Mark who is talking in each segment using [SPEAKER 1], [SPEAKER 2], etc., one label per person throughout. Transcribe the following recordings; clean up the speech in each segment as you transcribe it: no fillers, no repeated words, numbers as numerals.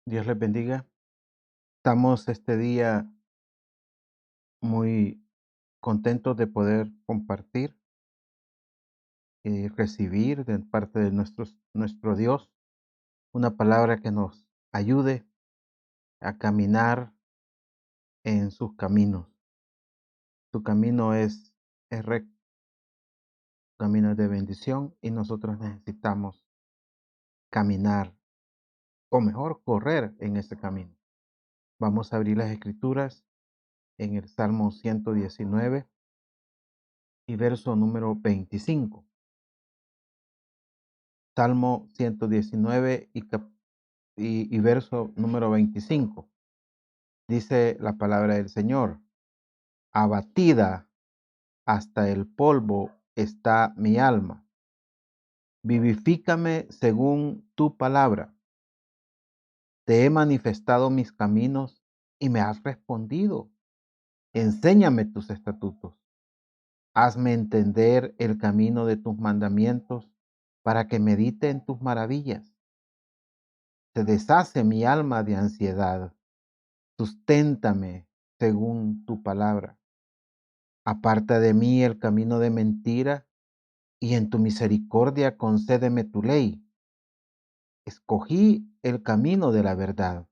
[SPEAKER 1] Dios les bendiga. Estamos este día muy contentos de poder compartir y recibir de parte de nuestro Dios una palabra que nos ayude a caminar en sus caminos. Su camino es recto, camino de bendición y nosotros necesitamos caminar, o mejor, correr en ese camino. Vamos a abrir las escrituras en el Salmo 119 y verso número 25. Salmo 119 y verso número 25. Dice la palabra del Señor: abatida hasta el polvo está mi alma. Vivifícame según tu palabra. Te he manifestado mis caminos y me has respondido. Enséñame tus estatutos. Hazme entender el camino de tus mandamientos para que medite en tus maravillas. Se deshace mi alma de ansiedad. Susténtame según tu palabra. Aparta de mí el camino de mentira y en tu misericordia concédeme tu ley. Escogí el camino de la verdad.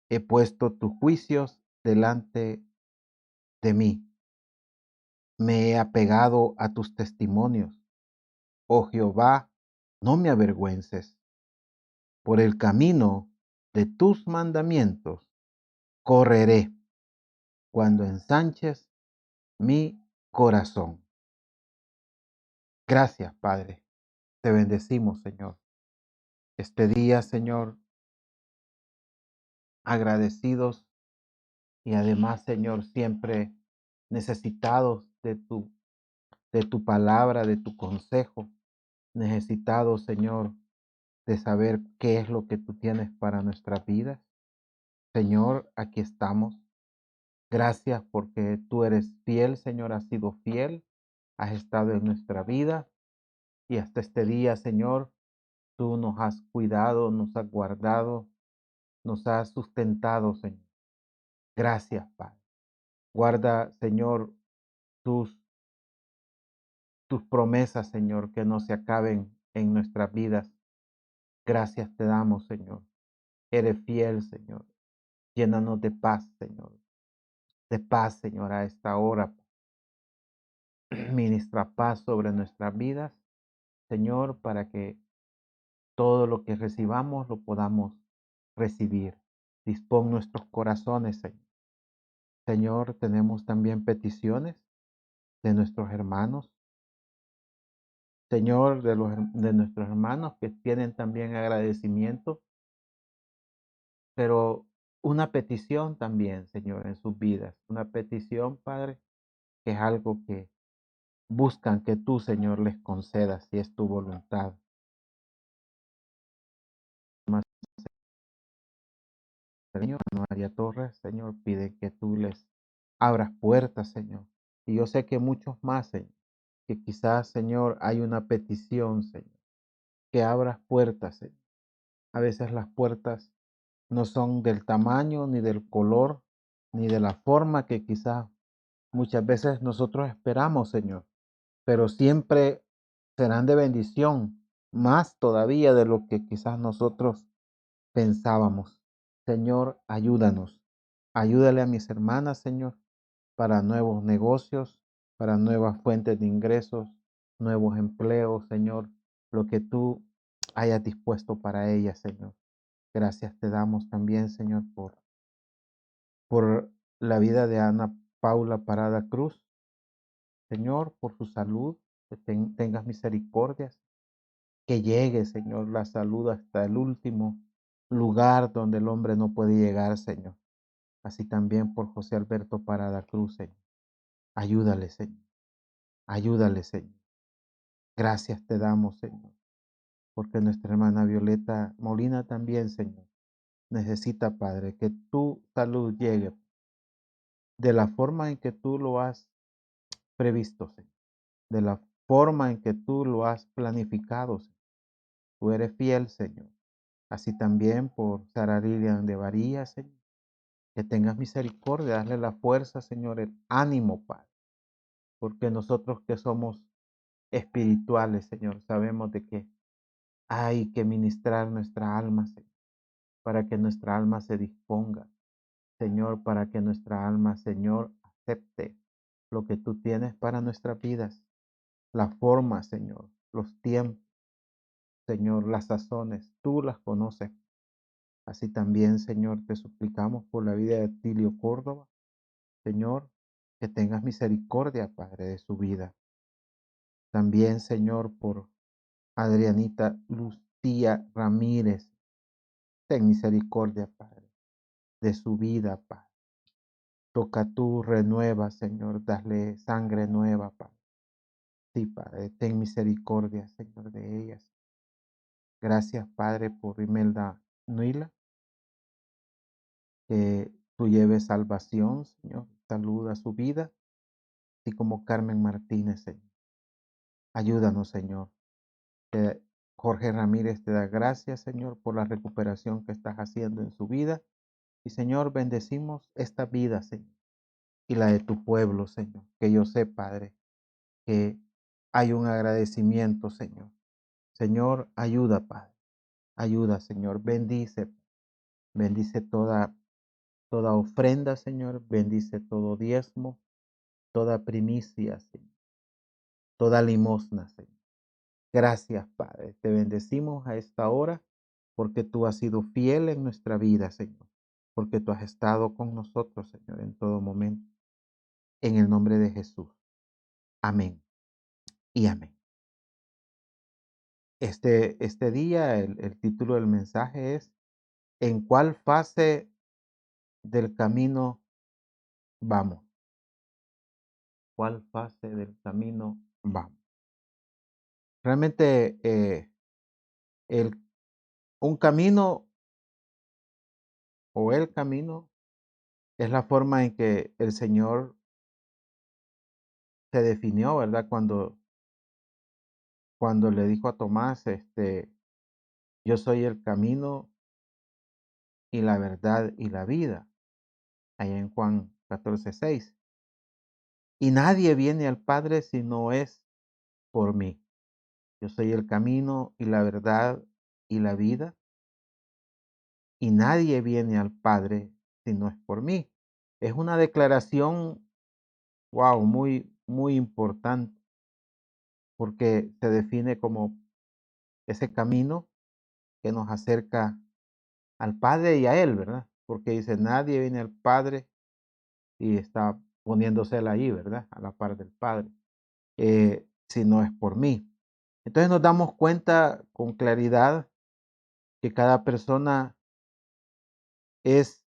[SPEAKER 1] He puesto tus juicios delante de mí. Me he apegado a tus testimonios. Oh Jehová, no me avergüences. Por el camino de tus mandamientos correré cuando ensanches mi corazón. Gracias, Padre. Te bendecimos, Señor. Este día, Señor, agradecidos y además, Señor, siempre necesitados de tu palabra, de tu consejo. Necesitados, Señor, de saber qué es lo que tú tienes para nuestras vidas. Señor, aquí estamos. Gracias porque tú eres fiel, Señor, has sido fiel, has estado en nuestra vida y hasta este día, Señor, tú nos has cuidado, nos has guardado, nos has sustentado, Señor. Gracias, Padre. Guarda, Señor, tus, tus promesas, Señor, que no se acaben en nuestras vidas. Gracias te damos, Señor. Eres fiel, Señor. Llénanos de paz, Señor. De paz, Señor, a esta hora. Ministra paz sobre nuestras vidas, Señor, para que todo lo que recibamos lo podamos recibir. Dispón nuestros corazones, Señor. Señor, tenemos también peticiones de nuestros hermanos. Señor, de nuestros hermanos que tienen también agradecimiento, pero una petición también, Señor, en sus vidas. Una petición, Padre, que es algo que buscan que tú, Señor, les concedas si es tu voluntad. Señor, María Torres, Señor, pide que tú les abras puertas, Señor. Y yo sé que muchos más, Señor, que quizás, Señor, hay una petición, Señor, que abras puertas, Señor. A veces las puertas no son del tamaño, ni del color, ni de la forma que quizás muchas veces nosotros esperamos, Señor, pero siempre serán de bendición, más todavía de lo que quizás nosotros pensábamos. Señor, ayúdanos. Ayúdale a mis hermanas, Señor, para nuevos negocios, para nuevas fuentes de ingresos, nuevos empleos, Señor, lo que tú hayas dispuesto para ellas, Señor. Gracias te damos también, Señor, por la vida de Ana Paula Parada Cruz. Señor, por su salud, que tengas misericordias, que llegue, Señor, la salud hasta el último lugar donde el hombre no puede llegar, Señor. Así también por José Alberto Parada Cruz, Señor. Ayúdale, Señor. Ayúdale, Señor. Gracias te damos, Señor, porque nuestra hermana Violeta Molina también, Señor, necesita, Padre, que tu salud llegue de la forma en que tú lo has previsto, Señor, de la forma en que tú lo has planificado, Señor. Tú eres fiel, Señor. Así también por Sara Lilian de Varías, Señor. Que tengas misericordia, darle la fuerza, Señor, el ánimo, Padre. Porque nosotros que somos espirituales, Señor, sabemos de que hay que ministrar nuestra alma, Señor, para que nuestra alma se disponga, Señor, para que nuestra alma, Señor, acepte lo que tú tienes para nuestras vidas, la forma, Señor, los tiempos, Señor, las sazones, tú las conoces. Así también, Señor, te suplicamos por la vida de Tilio Córdoba, Señor, que tengas misericordia, Padre, de su vida. También, Señor, por Adrianita Lucía Ramírez, ten misericordia, Padre, de su vida, Padre. Toca tú, renueva, Señor, dale sangre nueva, Padre. Sí, Padre, ten misericordia, Señor, de ellas. Gracias, Padre, por Imelda Nuila, que tú lleves salvación, Señor. Saluda su vida, así como Carmen Martínez, Señor. Ayúdanos, Señor. Jorge Ramírez te da gracias, Señor, por la recuperación que estás haciendo en su vida. Y, Señor, bendecimos esta vida, Señor, y la de tu pueblo, Señor. Que yo sé, Padre, que hay un agradecimiento, Señor. Señor, ayuda, Padre. Ayuda, Señor. Bendice. Bendice toda ofrenda, Señor. Bendice todo diezmo, toda primicia, Señor. Toda limosna, Señor. Gracias, Padre. Te bendecimos a esta hora porque tú has sido fiel en nuestra vida, Señor. Porque tú has estado con nosotros, Señor, en todo momento. En el nombre de Jesús. Amén y amén. Este día, el título del mensaje es ¿en cuál fase del camino vamos? ¿Cuál fase del camino vamos? Realmente el, un camino o el camino es la forma en que el Señor se definió, ¿verdad? Cuando le dijo a Tomás, yo soy el camino y la verdad y la vida, allá en Juan 14:6. Y nadie viene al Padre si no es por mí. Yo soy el camino y la verdad y la vida, y nadie viene al Padre si no es por mí. Es una declaración, wow, muy, muy importante, porque se define como ese camino que nos acerca al Padre y a Él, ¿verdad? Porque dice, nadie viene al Padre y está poniéndosela ahí, ¿verdad? A la par del Padre, si no es por mí. Entonces nos damos cuenta con claridad que cada persona es,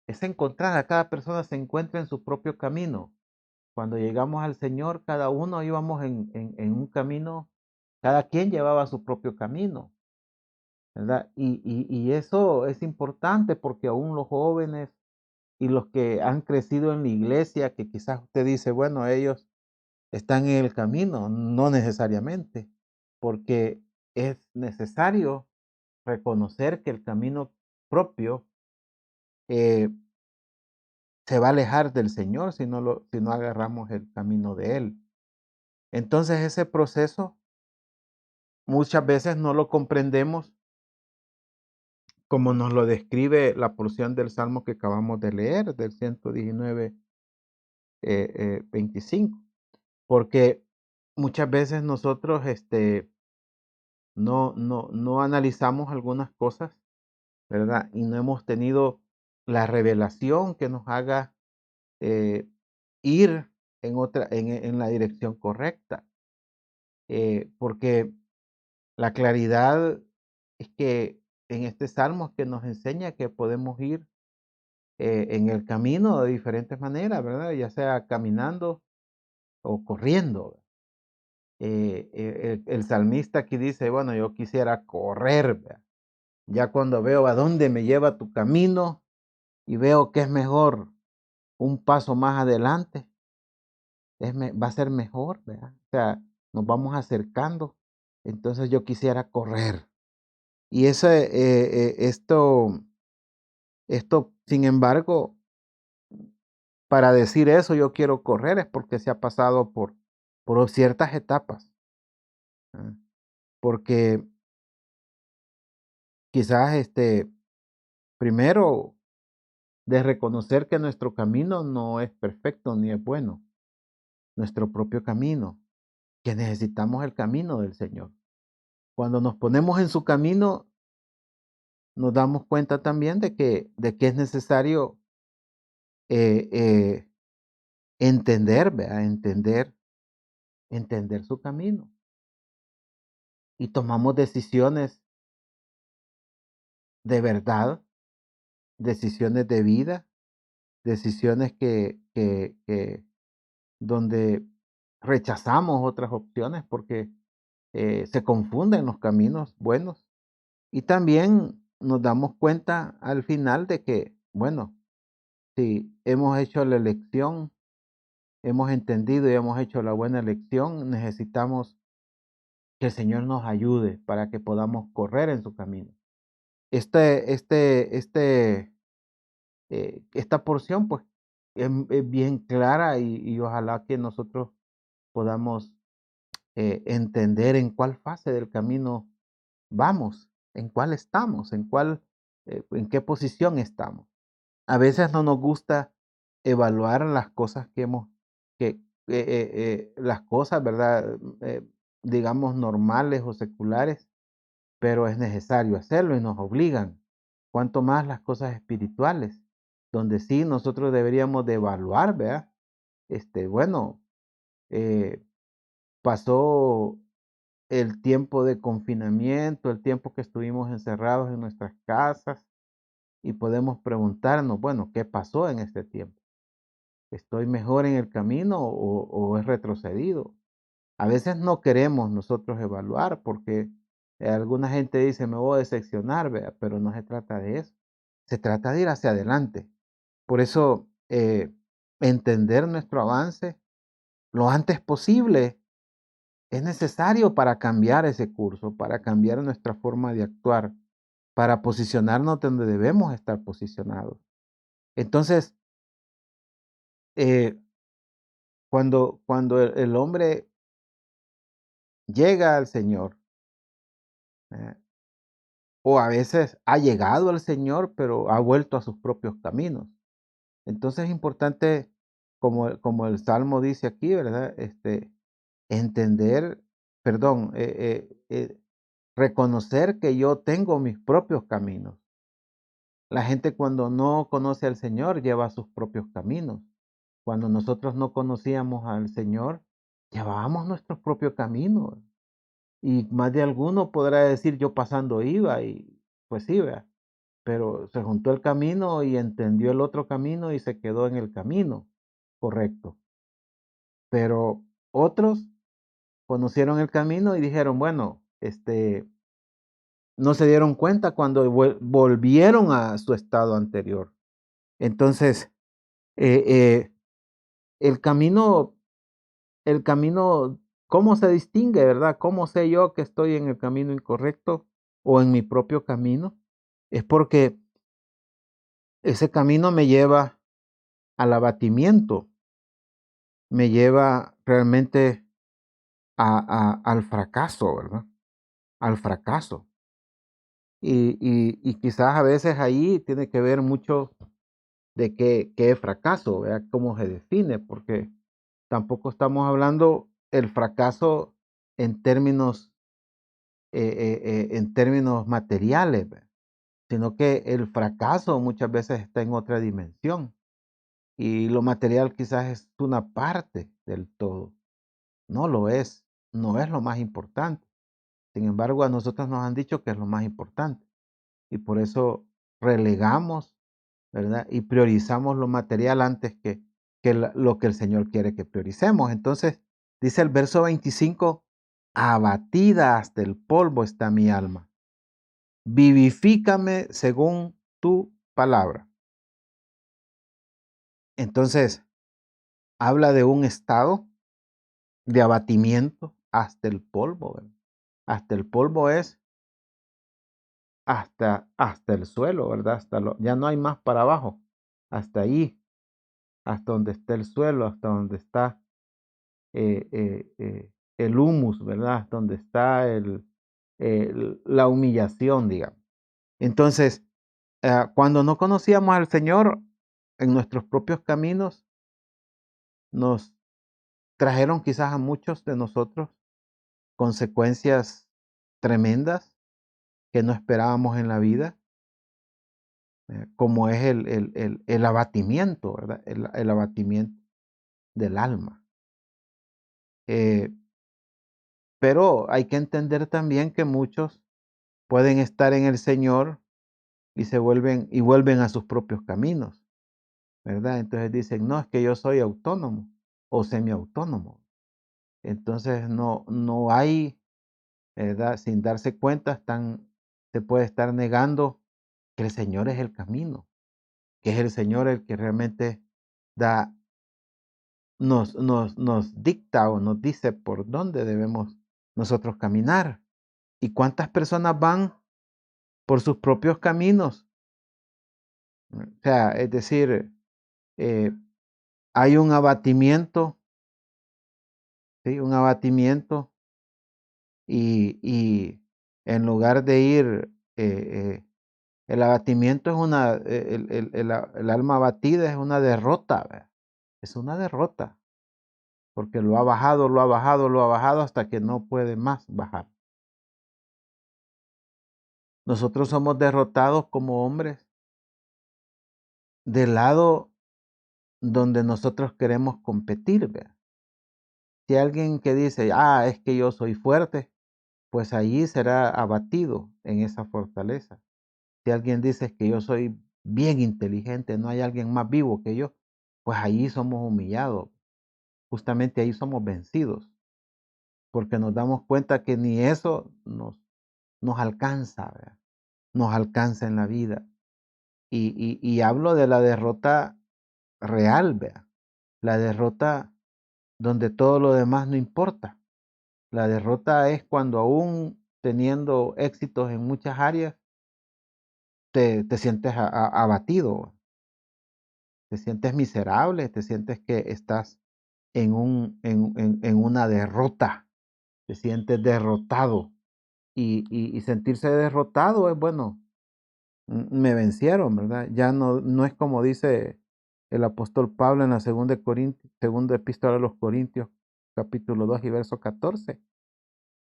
[SPEAKER 1] es encontrada, cada persona se encuentra en su propio camino. Cuando llegamos al Señor, cada uno íbamos en un camino, cada quien llevaba su propio camino, ¿verdad? Y eso es importante porque aún los jóvenes y los que han crecido en la iglesia, que quizás usted dice, bueno, ellos están en el camino, no necesariamente, porque es necesario reconocer que el camino propio eh, se va a alejar del Señor si no agarramos el camino de Él. Entonces ese proceso muchas veces no lo comprendemos como nos lo describe la porción del Salmo que acabamos de leer, del 119, 25, porque muchas veces nosotros no analizamos algunas cosas, ¿verdad? Y no hemos tenido la revelación que nos haga ir en la dirección correcta, porque la claridad es que en este salmo es que nos enseña que podemos ir en el camino de diferentes maneras, ¿verdad? Ya sea caminando o corriendo. El salmista aquí dice, bueno, yo quisiera correr, ¿verdad? Ya cuando veo a dónde me lleva tu camino y veo que es mejor un paso más adelante, va a ser mejor, ¿verdad? O sea, nos vamos acercando. Entonces yo quisiera correr. Y esto, sin embargo, para decir eso, yo quiero correr, es porque se ha pasado por ciertas etapas, ¿ah? Porque quizás, primero, de reconocer que nuestro camino no es perfecto ni es bueno, nuestro propio camino, que necesitamos el camino del Señor. Cuando nos ponemos en su camino, nos damos cuenta también de que es necesario eh, eh, entender, ¿verdad? Entender su camino. Y tomamos decisiones de verdad, decisiones de vida, decisiones que donde rechazamos otras opciones porque se confunden los caminos buenos. Y también nos damos cuenta al final de que, bueno, si hemos hecho la elección, hemos entendido y hemos hecho la buena elección, necesitamos que el Señor nos ayude para que podamos correr en su camino. Esta porción, pues, es bien clara y ojalá que nosotros podamos entender en cuál fase del camino vamos, en cuál estamos, en qué posición estamos. A veces no nos gusta evaluar las cosas las cosas, ¿verdad? Digamos normales o seculares, pero es necesario hacerlo y nos obligan. Cuanto más las cosas espirituales, donde sí nosotros deberíamos de evaluar, ¿verdad? Bueno, eh, pasó el tiempo de confinamiento, el tiempo que estuvimos encerrados en nuestras casas y podemos preguntarnos, bueno, ¿qué pasó en este tiempo? ¿Estoy mejor en el camino o he retrocedido? A veces no queremos nosotros evaluar porque alguna gente dice, me voy a decepcionar, ¿verdad? Pero no se trata de eso. Se trata de ir hacia adelante. Por eso, entender nuestro avance lo antes posible es necesario para cambiar ese curso, para cambiar nuestra forma de actuar, para posicionarnos donde debemos estar posicionados. Entonces, eh, cuando el hombre llega al Señor, eh, o a veces ha llegado al Señor, pero ha vuelto a sus propios caminos. Entonces es importante, como el Salmo dice aquí, ¿verdad? Entender, perdón, reconocer que yo tengo mis propios caminos. La gente cuando no conoce al Señor lleva sus propios caminos. Cuando nosotros no conocíamos al Señor, llevábamos nuestros propios caminos. Y más de alguno podrá decir, yo pasando iba y pues sí, ¿verdad? Pero se juntó el camino y entendió el otro camino y se quedó en el camino correcto. Pero otros conocieron el camino y dijeron, bueno, no se dieron cuenta cuando volvieron a su estado anterior. Entonces, eh, eh, el camino, el camino, ¿cómo se distingue, verdad? ¿Cómo sé yo que estoy en el camino incorrecto o en mi propio camino? Es porque ese camino me lleva al abatimiento, me lleva realmente al fracaso, ¿verdad? Al fracaso. Y quizás a veces ahí tiene que ver mucho de qué es fracaso, ¿verdad? Cómo se define, porque tampoco estamos hablando el fracaso en términos, en términos materiales, ¿verdad? Sino que el fracaso muchas veces está en otra dimensión y lo material quizás es una parte del todo. No lo es, no es lo más importante. Sin embargo, a nosotros nos han dicho que es lo más importante y por eso relegamos, ¿verdad? Y priorizamos lo material antes que lo que el Señor quiere que prioricemos. Entonces, dice el verso 25, abatida hasta el polvo está mi alma. Vivifícame según tu palabra. Entonces, habla de un estado de abatimiento hasta el polvo, ¿verdad? Hasta el polvo es hasta el suelo, ¿verdad? Ya no hay más para abajo, hasta ahí, hasta donde está el suelo, hasta donde está el humus, ¿verdad? Donde está la humillación, digamos. Entonces, cuando no conocíamos al Señor en nuestros propios caminos, nos trajeron quizás a muchos de nosotros consecuencias tremendas que no esperábamos en la vida, como es el abatimiento, ¿verdad? El abatimiento del alma. Eh, pero hay que entender también que muchos pueden estar en el Señor y vuelven a sus propios caminos, ¿verdad? Entonces dicen, no, es que yo soy autónomo o semiautónomo. Entonces no hay, ¿verdad? Sin darse cuenta, se puede estar negando que el Señor es el camino, que es el Señor el que realmente da, nos dicta o nos dice por dónde debemos nosotros caminar. ¿Y cuántas personas van por sus propios caminos? O sea, es decir, eh, hay un abatimiento, ¿sí? Un abatimiento y en lugar de ir, el abatimiento es el alma abatida es una derrota, ¿verdad? Es una derrota, porque lo ha bajado, lo ha bajado, lo ha bajado hasta que no puede más bajar. Nosotros somos derrotados como hombres del lado donde nosotros queremos competir, ¿verdad? Si alguien que dice, es que yo soy fuerte, pues allí será abatido en esa fortaleza. Si alguien dice que yo soy bien inteligente, no hay alguien más vivo que yo, pues allí somos humillados. Justamente ahí somos vencidos, porque nos damos cuenta que ni eso nos alcanza, ¿verdad? Nos alcanza en la vida. Y hablo de la derrota real, ¿verdad? La derrota donde todo lo demás no importa. La derrota es cuando aún teniendo éxitos en muchas áreas, te sientes abatido, te sientes miserable, te sientes que estás en una derrota, te sientes derrotado. Y sentirse derrotado es, bueno, me vencieron, ¿verdad? Ya no es como dice el apóstol Pablo en la segunda epístola a los Corintios, capítulo 2 y verso 14,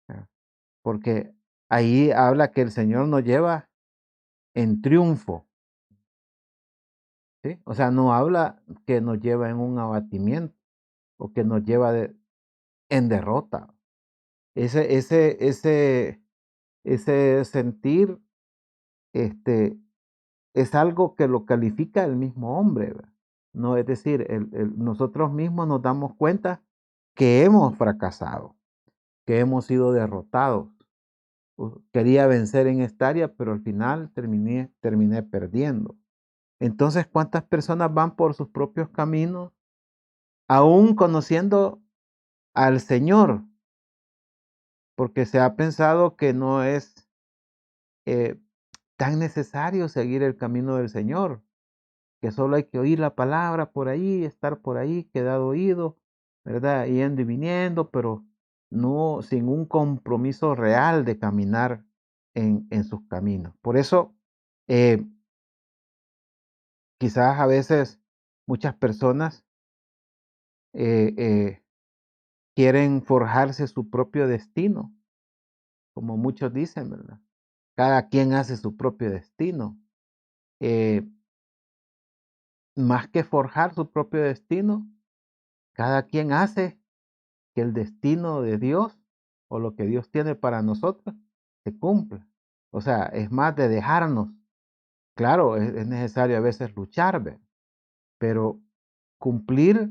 [SPEAKER 1] ¿verdad? Porque ahí habla que el Señor nos lleva en triunfo, ¿sí? O sea, no habla que nos lleva en un abatimiento o que nos lleva en derrota. Ese, ese, ese, ese sentir, este, es algo que lo califica el mismo hombre, ¿verdad? No, es decir, nosotros mismos nos damos cuenta que hemos fracasado, que hemos sido derrotados. Quería vencer en esta área, pero al final terminé perdiendo. Entonces, ¿cuántas personas van por sus propios caminos, aún conociendo al Señor? Porque se ha pensado que no es eh, tan necesario seguir el camino del Señor, que solo hay que oír la palabra por ahí, estar por ahí, quedado oído, ¿verdad? Yendo y viniendo, pero no sin un compromiso real de caminar en sus caminos. Por eso, eh, quizás a veces muchas personas eh, eh, quieren forjarse su propio destino, como muchos dicen, ¿verdad? Cada quien hace su propio destino. Eh, Más que forjar su propio destino, cada quien hace que el destino de Dios o lo que Dios tiene para nosotros se cumpla. O sea, es más de dejarnos. Claro, es necesario a veces luchar, ¿ve? Pero cumplir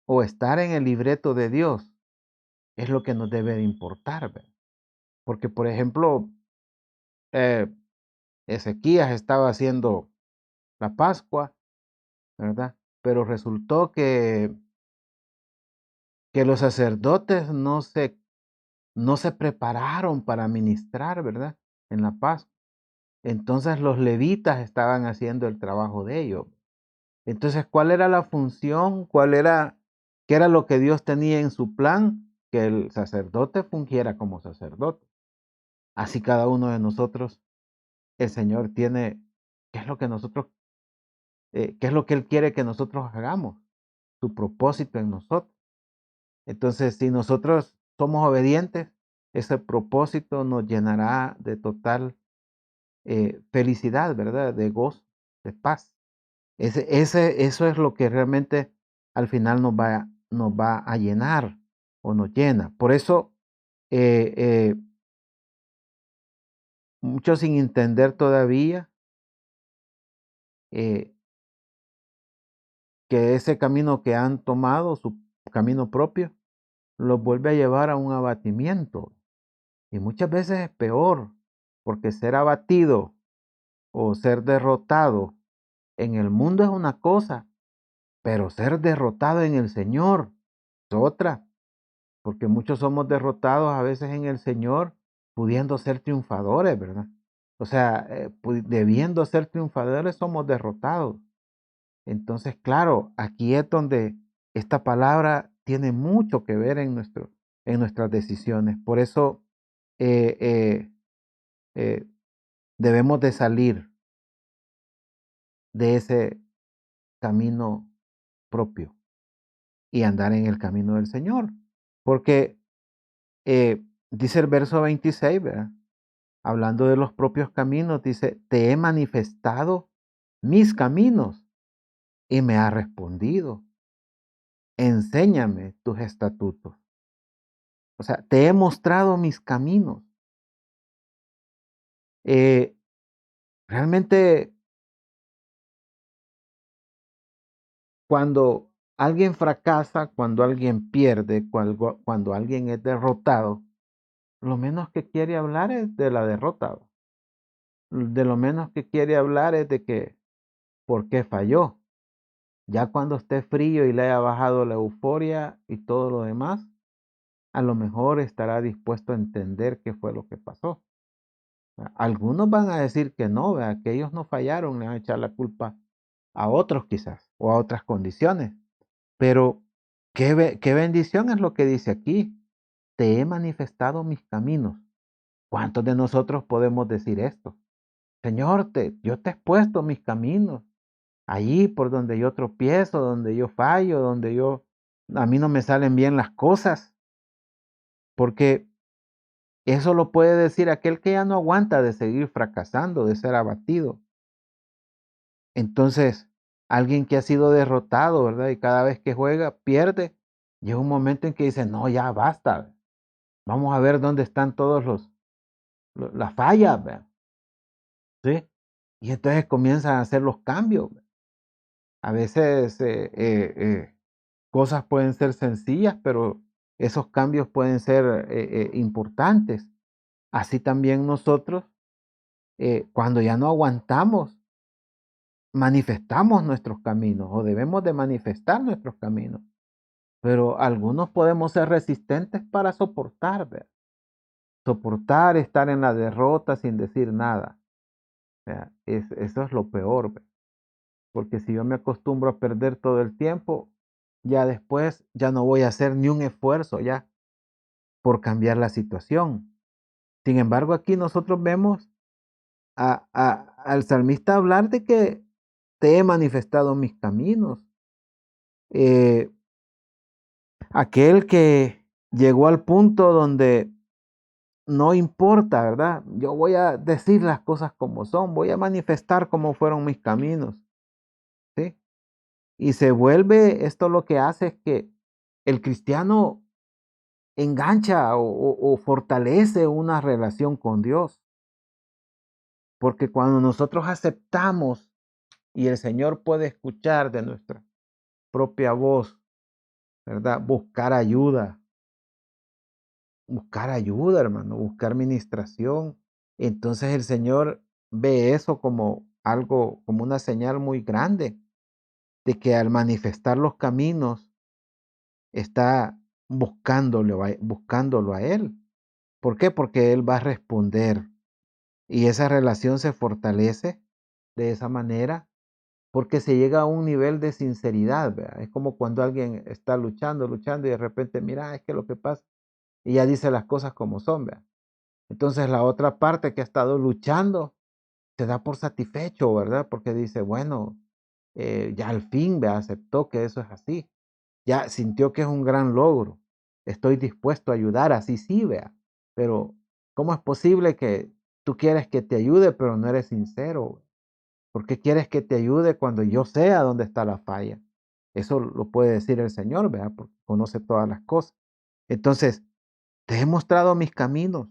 [SPEAKER 1] o estar en el libreto de Dios es lo que nos debe de importar, ¿ve? Porque, por ejemplo, eh, Ezequías estaba haciendo la Pascua, ¿verdad? Pero resultó que los sacerdotes no se prepararon para ministrar, ¿verdad? En la Pascua. Entonces los levitas estaban haciendo el trabajo de ellos. Entonces, ¿cuál era la función? ¿Qué era lo que Dios tenía en su plan? Que el sacerdote fungiera como sacerdote. Así cada uno de nosotros, el Señor tiene, ¿qué es lo que nosotros, qué es lo que Él quiere que nosotros hagamos? Su propósito en nosotros. Entonces, si nosotros somos obedientes, ese propósito nos llenará de total felicidad, ¿verdad? De gozo, de paz. Eso es lo que realmente al final nos va a llenar o nos llena. Por eso, eh, eh, muchos sin entender todavía eh, que ese camino que han tomado, su camino propio, los vuelve a llevar a un abatimiento. Y muchas veces es peor, porque ser abatido o ser derrotado en el mundo es una cosa, pero ser derrotado en el Señor es otra. Porque muchos somos derrotados a veces en el Señor, pudiendo ser triunfadores, ¿verdad? O sea, debiendo ser triunfadores, somos derrotados. Entonces, claro, aquí es donde esta palabra tiene mucho que ver en nuestras decisiones. Por eso eh, eh, eh, debemos de salir de ese camino propio y andar en el camino del Señor. Porque dice el verso 26, ¿verdad? Hablando de los propios caminos, dice, te he manifestado mis caminos y me ha respondido, enséñame tus estatutos. O sea, te he mostrado mis caminos. Eh, realmente cuando alguien fracasa, cuando alguien pierde, cuando alguien es derrotado, lo menos que quiere hablar es de la derrota. De lo menos que quiere hablar es de que, ¿por qué falló? Ya cuando esté frío y le haya bajado la euforia y todo lo demás, a lo mejor estará dispuesto a entender qué fue lo que pasó. Algunos van a decir que no, ¿verdad? Que ellos no fallaron, le van a echar la culpa a otros quizás o a otras condiciones. Pero qué bendición es lo que dice aquí. Te he manifestado mis caminos. ¿Cuántos de nosotros podemos decir esto? Señor, yo te he expuesto mis caminos. Allí por donde yo tropiezo, donde yo fallo, a mí no me salen bien las cosas, porque eso lo puede decir aquel que ya no aguanta de seguir fracasando, de ser abatido. Entonces, alguien que ha sido derrotado, ¿verdad? Y cada vez que juega, pierde, llega un momento en que dice, no, ya basta, vamos a ver dónde están todos las fallas, ¿verdad? ¿Sí? Y entonces comienzan a hacer los cambios. A veces cosas pueden ser sencillas, pero esos cambios pueden ser importantes. Así también nosotros, cuando ya no aguantamos, manifestamos nuestros caminos o debemos de manifestar nuestros caminos. Pero algunos podemos ser resistentes para soportar, ¿verdad? Soportar estar en la derrota sin decir nada. ¿Verdad? Eso es lo peor, ¿verdad? Porque si yo me acostumbro a perder todo el tiempo, ya después ya no voy a hacer ni un esfuerzo ya por cambiar la situación. Sin embargo, aquí nosotros vemos al salmista hablar de que te he manifestado mis caminos. Eh, aquel que llegó al punto donde no importa, ¿verdad? Yo voy a decir las cosas como son, voy a manifestar cómo fueron mis caminos, ¿sí? Y se vuelve, esto lo que hace es que el cristiano engancha o fortalece una relación con Dios. Porque cuando nosotros aceptamos y el Señor puede escuchar de nuestra propia voz, ¿verdad? Buscar ayuda, hermano, buscar ministración. Entonces el Señor ve eso como algo, como una señal muy grande de que al manifestar los caminos está buscándolo a Él. ¿Por qué? Porque Él va a responder. Y esa relación se fortalece de esa manera porque se llega a un nivel de sinceridad, ¿verdad? Es como cuando alguien está luchando, luchando y de repente, mira, es que lo que pasa, y ya dice las cosas como son, ¿verdad? Entonces la otra parte que ha estado luchando se da por satisfecho, ¿verdad? Porque dice, bueno, ya al fin, ¿verdad? Aceptó que eso es así, ya sintió que es un gran logro, estoy dispuesto a ayudar, así sí, vea, pero ¿cómo es posible que tú quieres que te ayude, pero no eres sincero? ¿Por qué quieres que te ayude cuando yo sé a dónde está la falla? Eso lo puede decir el Señor, ¿verdad? Porque conoce todas las cosas. Entonces, te he mostrado mis caminos.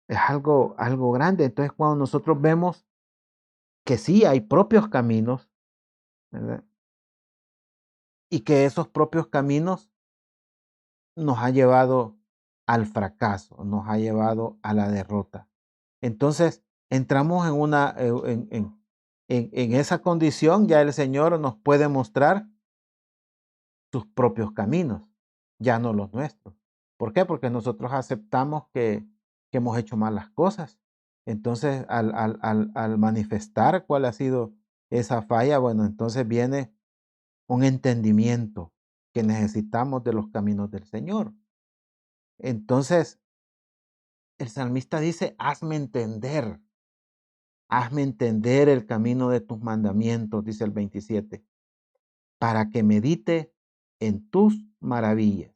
[SPEAKER 1] Es algo grande. Entonces, cuando nosotros vemos que sí hay propios caminos, ¿verdad? Y que esos propios caminos nos ha llevado al fracaso, nos ha llevado a la derrota. Entonces, entramos en una en esa condición, ya el Señor nos puede mostrar sus propios caminos, ya no los nuestros. ¿Por qué? Porque nosotros aceptamos que hemos hecho mal las cosas. Entonces, al manifestar cuál ha sido esa falla, bueno, entonces viene un entendimiento que necesitamos de los caminos del Señor. Entonces, el salmista dice, hazme entender el camino de tus mandamientos, dice el 27, para que medite en tus maravillas.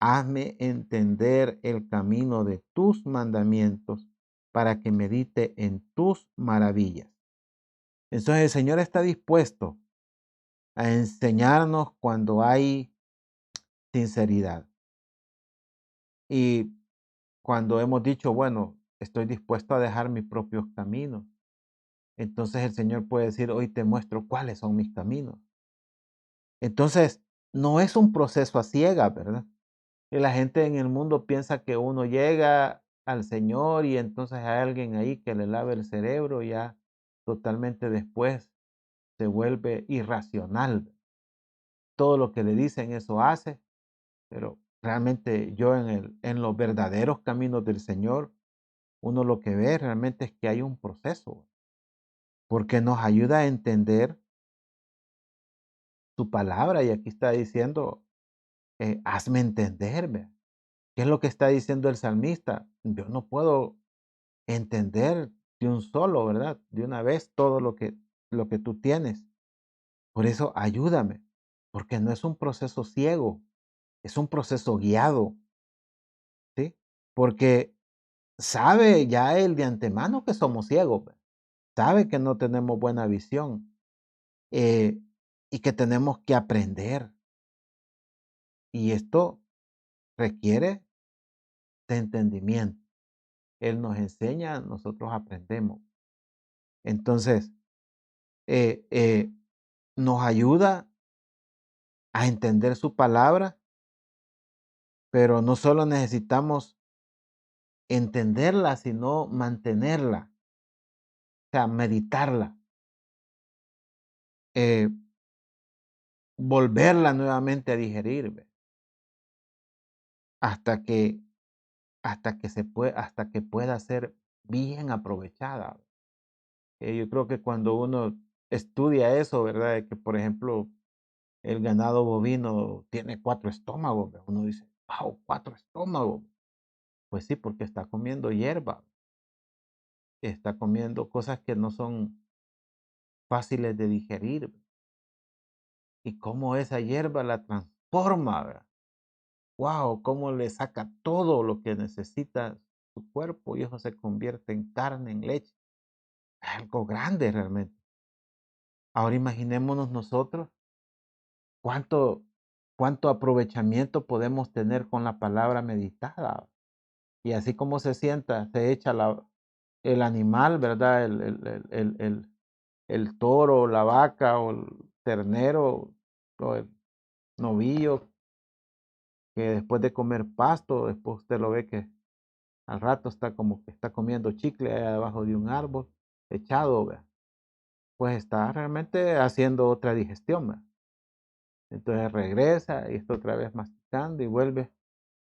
[SPEAKER 1] Hazme entender el camino de tus mandamientos para que medite en tus maravillas. Entonces el Señor está dispuesto a enseñarnos cuando hay sinceridad. Y cuando hemos dicho, bueno, estoy dispuesto a dejar mis propios caminos, entonces el Señor puede decir, hoy te muestro cuáles son mis caminos. Entonces, no es un proceso a ciegas, ¿verdad? Y la gente en el mundo piensa que uno llega al Señor y entonces hay alguien ahí que le lave el cerebro y ya totalmente después se vuelve irracional. Todo lo que le dicen eso hace, pero realmente yo en los verdaderos caminos del Señor, uno lo que ve realmente es que hay un proceso, porque nos ayuda a entender su palabra y aquí está diciendo, hazme entenderme. ¿Qué es lo que está diciendo el salmista? Yo no puedo entender de un solo, ¿verdad? De una vez todo lo que tú tienes. Por eso ayúdame, porque no es un proceso ciego, es un proceso guiado, ¿sí? Porque sabe ya él de antemano que somos ciegos, pues, sabe que no tenemos buena visión eh, y que tenemos que aprender. Y esto requiere de entendimiento. Él nos enseña, nosotros aprendemos. Entonces, eh, eh, nos ayuda a entender su palabra, pero no solo necesitamos entenderla, sino mantenerla, o sea, meditarla, eh, volverla nuevamente a digerir, ¿ve? Hasta que, hasta que pueda ser bien aprovechada. Yo creo que cuando uno estudia eso, ¿verdad? De que, por ejemplo, el ganado bovino tiene 4 estómagos, ¿ve? Uno dice, wow, 4 estómagos. Pues sí, porque está comiendo hierba, está comiendo cosas que no son fáciles de digerir y cómo esa hierba la transforma, ¿verdad? Wow, cómo le saca todo lo que necesita su cuerpo y eso se convierte en carne, en leche. Es algo grande realmente. Ahora imaginémonos nosotros cuánto, cuánto aprovechamiento podemos tener con la palabra meditada. Y así como se sienta, se echa el animal, ¿verdad? El toro, la vaca o el ternero o el novillo que después de comer pasto, después usted lo ve que al rato está como que está comiendo chicle allá debajo de un árbol, echado, ¿verdad? Pues está realmente haciendo otra digestión, ¿verdad? Entonces regresa y está otra vez masticando y vuelve.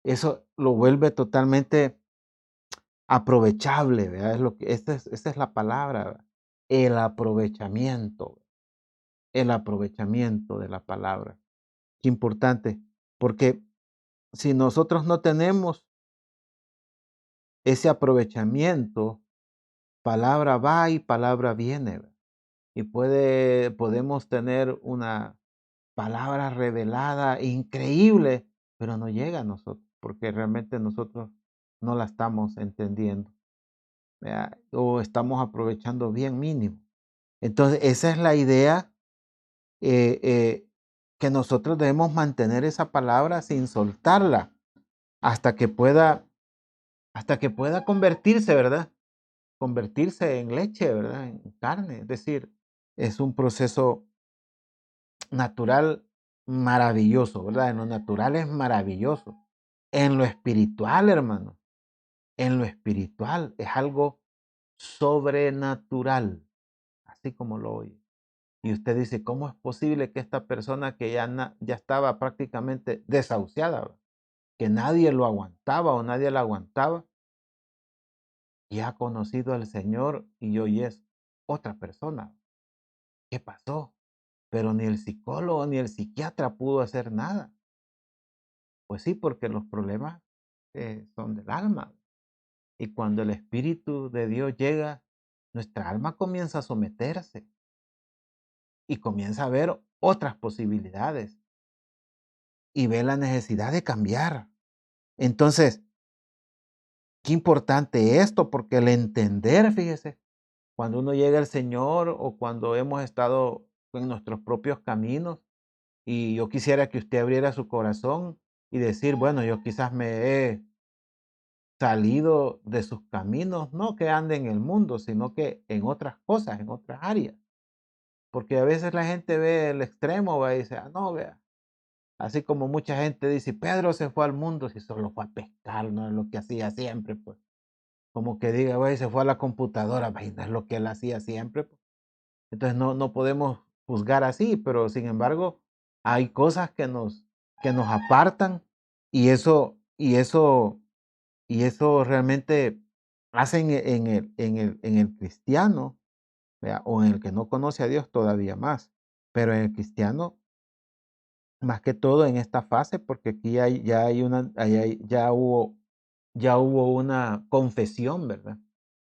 [SPEAKER 1] Eso lo vuelve totalmente aprovechable, ¿verdad? Es lo que, esa es la palabra, ¿verdad? El el aprovechamiento de la palabra. Qué importante, porque si nosotros no tenemos ese aprovechamiento, palabra va y palabra viene, ¿verdad? Y podemos tener una palabra revelada increíble, pero no llega a nosotros, porque realmente nosotros no la estamos entendiendo, ¿verdad? O estamos aprovechando bien mínimo. Entonces, esa es la idea, eh, eh, que nosotros debemos mantener esa palabra sin soltarla hasta que pueda, hasta que pueda convertirse, ¿verdad? Convertirse en leche, ¿verdad? En carne. Es decir, es un proceso natural maravilloso, ¿verdad? En lo natural es maravilloso. En lo espiritual, hermano, en lo espiritual es algo sobrenatural, así como lo oye. Y usted dice, ¿cómo es posible que esta persona que ya estaba prácticamente desahuciada, ¿verdad? Que nadie lo aguantaba o nadie la aguantaba, y ha conocido al Señor y hoy es otra persona? ¿Qué pasó? Pero ni el psicólogo ni el psiquiatra pudo hacer nada. Pues sí, porque los problemas son del alma. Y cuando el Espíritu de Dios llega, nuestra alma comienza a someterse y comienza a ver otras posibilidades y ve la necesidad de cambiar. Entonces, qué importante esto, porque el entender, fíjese, cuando uno llega al Señor o cuando hemos estado en nuestros propios caminos, y yo quisiera que usted abriera su corazón y decir, bueno, yo quizás me he salido de sus caminos, no que ande en el mundo, sino que en otras cosas, en otras áreas. Porque a veces la gente ve el extremo, va y dice, ah, no, vea. Así como mucha gente dice, Pedro se fue al mundo, si solo fue a pescar, no es lo que hacía siempre, pues. Como que diga, güey, se fue a la computadora, vaya, no es lo que él hacía siempre, pues. Entonces no podemos juzgar así, pero sin embargo, hay cosas que nos apartan y eso realmente hacen en el cristiano, ¿verdad? O en el que no conoce a Dios todavía más, pero en el cristiano, más que todo en esta fase, porque aquí ya hay ya hubo una confesión, ¿verdad?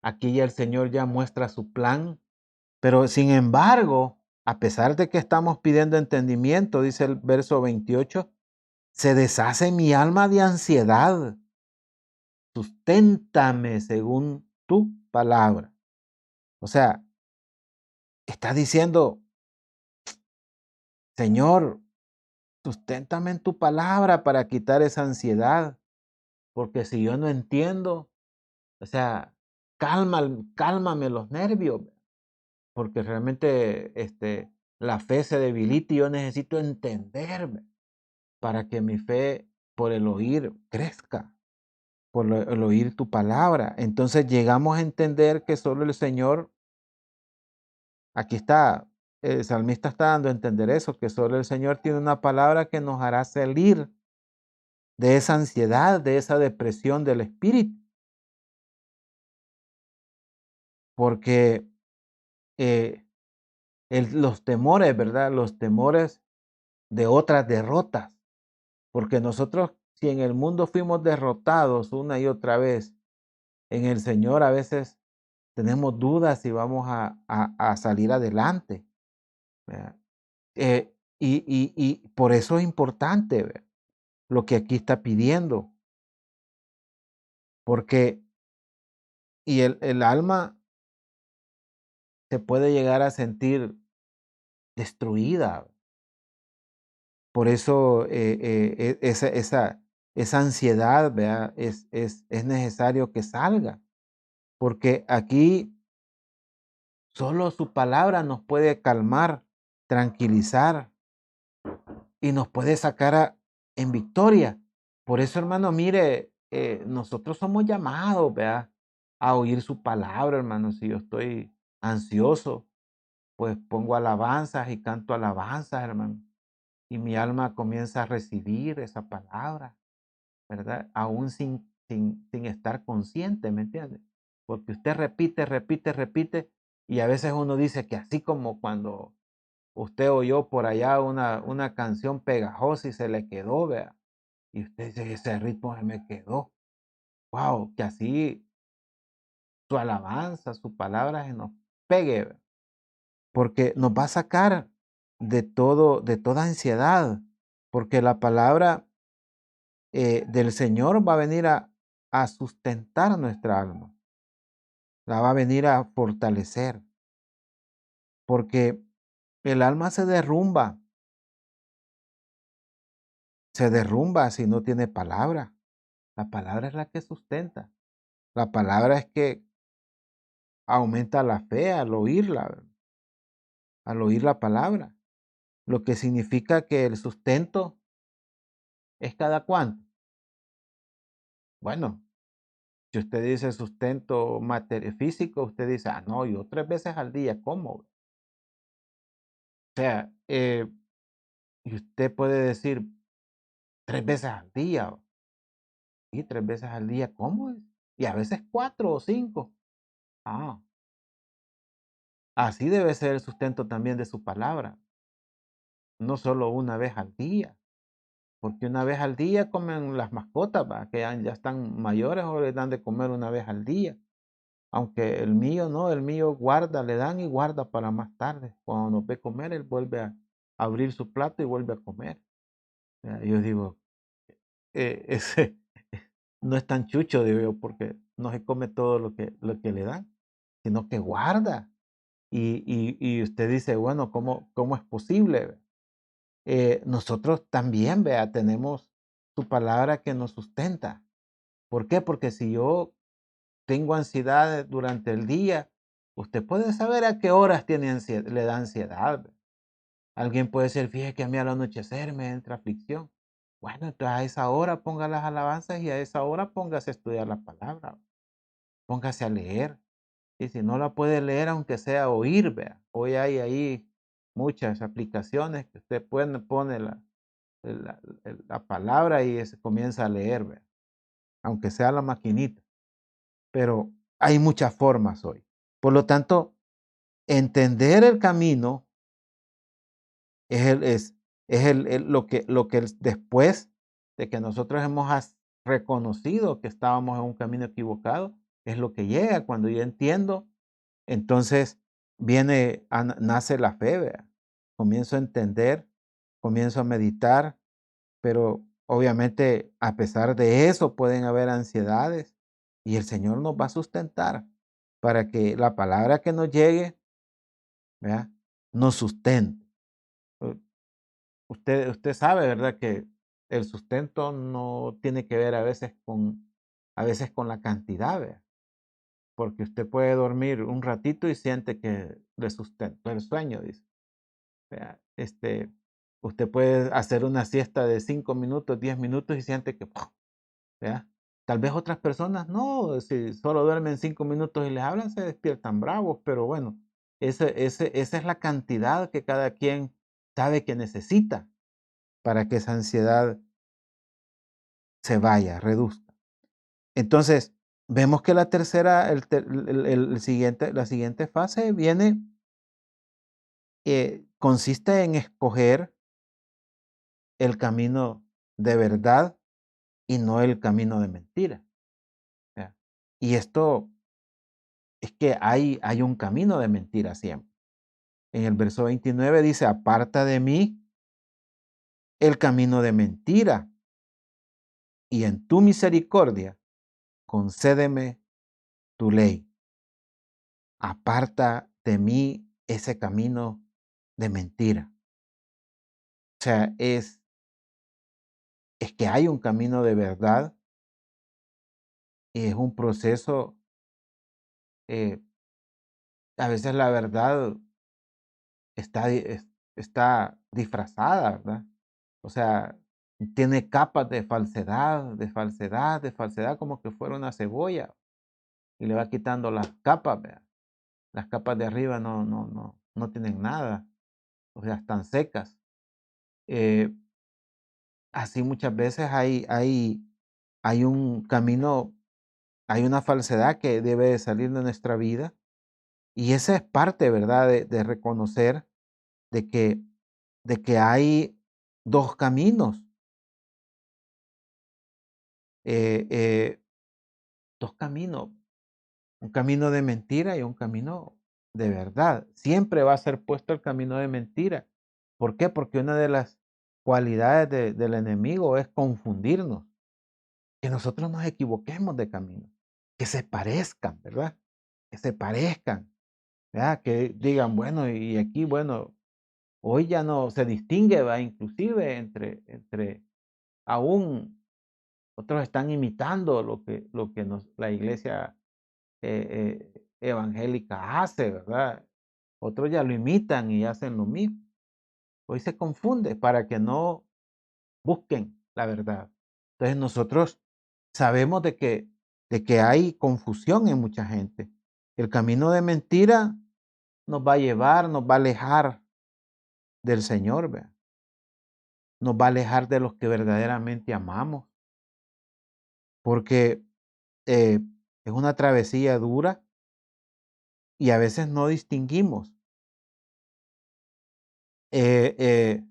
[SPEAKER 1] Aquí ya el Señor ya muestra su plan, pero sin embargo, a pesar de que estamos pidiendo entendimiento, dice el verso 28, se deshace mi alma de ansiedad, susténtame según tu palabra. O sea, está diciendo, Señor, susténtame en tu palabra para quitar esa ansiedad, porque si yo no entiendo, o sea, cálmame los nervios, porque realmente la fe se debilita y yo necesito entender para que mi fe por el oír crezca, por el oír tu palabra. Entonces llegamos a entender que solo el Señor, aquí está, el salmista está dando a entender eso, que solo el Señor tiene una palabra que nos hará salir de esa ansiedad, de esa depresión del espíritu, porque eh, los temores, ¿verdad? Los temores de otras derrotas, porque nosotros, si en el mundo fuimos derrotados una y otra vez, en el Señor a veces tenemos dudas si vamos a salir adelante, ¿verdad? Y por eso es importante, ¿verdad? Lo que aquí está pidiendo, porque el alma se puede llegar a sentir destruida. Por eso esa ansiedad, ¿verdad? Es necesario que salga, porque aquí solo su palabra nos puede calmar, tranquilizar y nos puede sacar en victoria. Por eso, hermano, mire, nosotros somos llamados, ¿verdad? A oír su palabra, hermano. Si yo estoy ansioso, pues pongo alabanzas y canto alabanzas, hermano. Y mi alma comienza a recibir esa palabra, ¿verdad? Aún sin sin estar consciente, ¿me entiende? Porque usted repite, repite, repite, y a veces uno dice que así como cuando usted oyó por allá una canción pegajosa y se le quedó, vea, y usted dice: "Ese ritmo se me quedó". Wow, que así su alabanza, su palabra se nos pegue, vea, porque nos va a sacar de toda ansiedad, porque la palabra del Señor va a venir a sustentar nuestra alma, la va a venir a fortalecer, porque el alma se derrumba si no tiene palabra. La palabra es la que sustenta. La palabra es que aumenta la fe al oír la palabra, lo que significa que el sustento es cada cuánto. Bueno, si usted dice sustento físico, usted dice: "Ah, no, yo 3 veces al día como". O sea, y usted puede decir: "3 veces al día". Y 3 veces al día, ¿cómo es? Y a veces 4 o 5. Ah, así debe ser el sustento también de su palabra, no solo una vez al día, porque una vez al día comen las mascotas, ¿va? Que ya están mayores o les dan de comer una vez al día. Aunque el mío no, el mío guarda, le dan y guarda para más tarde. Cuando nos ve comer, él vuelve a abrir su plato y vuelve a comer. Yo digo, ese no es tan chucho, digo yo, porque no se come todo lo que le dan, sino que guarda. Y usted dice, bueno, ¿cómo es posible? Nosotros también, vea, tenemos su palabra que nos sustenta. ¿Por qué? Porque si yo tengo ansiedad durante el día, usted puede saber a qué horas le da ansiedad. Alguien puede decir, fíjese que a mí al anochecer me entra aflicción. Bueno, entonces a esa hora ponga las alabanzas y a esa hora póngase a estudiar la palabra, póngase a leer. Y si no la puede leer, aunque sea oír, vea. Hoy hay ahí muchas aplicaciones que usted pone la palabra y se comienza a leer, vea, aunque sea la maquinita. Pero hay muchas formas hoy. Por lo tanto, entender el camino es, lo que después de que nosotros hemos reconocido que estábamos en un camino equivocado, es lo que llega cuando yo entiendo. Entonces nace la fe, ¿vea? Comienzo a entender, comienzo a meditar, pero obviamente a pesar de eso pueden haber ansiedades y el Señor nos va a sustentar para que la palabra que nos llegue, ¿vea? Nos sustente. Eh, usted sabe, ¿verdad? Que el sustento no tiene que ver a veces con la cantidad, ¿vea? Porque usted puede dormir un ratito y siente que le sustentó el sueño, dice. Vea, usted puede hacer una siesta de 5 minutos, 10 minutos y siente que, ¡puf! ¿Vea? Tal vez otras personas no, si solo duermen 5 minutos y les hablan, se despiertan bravos, pero bueno, esa es la cantidad que cada quien sabe que necesita para que esa ansiedad se vaya, reduzca. Entonces, vemos que la tercera, la siguiente fase consiste en escoger el camino de verdad y no el camino de mentira. ¿Ya? Y esto es que hay un camino de mentira siempre. En el verso 29 dice, aparta de mí el camino de mentira y en tu misericordia concédeme tu ley. Aparta de mí ese camino de mentira. O sea, es que hay un camino de verdad y es un proceso, eh, a veces la verdad está disfrazada, ¿verdad? O sea, tiene capas de falsedad, de falsedad, de falsedad, como que fuera una cebolla y le va quitando las capas, ¿verdad? Las capas de arriba no tienen nada, o sea, están secas. Eh, Así muchas veces hay un camino, hay una falsedad que debe de salir de nuestra vida. Y esa es parte, ¿verdad? De reconocer de que, de que hay dos caminos, eh, eh, dos caminos, un camino de mentira y un camino de verdad. Siempre va a ser puesto el camino de mentira. ¿Por qué? Porque una de las cualidades del enemigo es confundirnos, que nosotros nos equivoquemos de camino, que se parezcan, ¿verdad? Que se parezcan, ¿verdad? Que digan, bueno, y aquí, bueno, hoy ya no se distingue, va, inclusive entre aún otros están imitando lo que la iglesia evangélica hace, ¿verdad? Otros ya lo imitan y hacen lo mismo. Hoy se confunde para que no busquen la verdad. Entonces nosotros sabemos de que hay confusión en mucha gente. El camino de mentira nos va a llevar, nos va a alejar del Señor, ¿verdad? Nos va a alejar de los que verdaderamente amamos, porque eh, es una travesía dura y a veces no distinguimos. Eh, eh,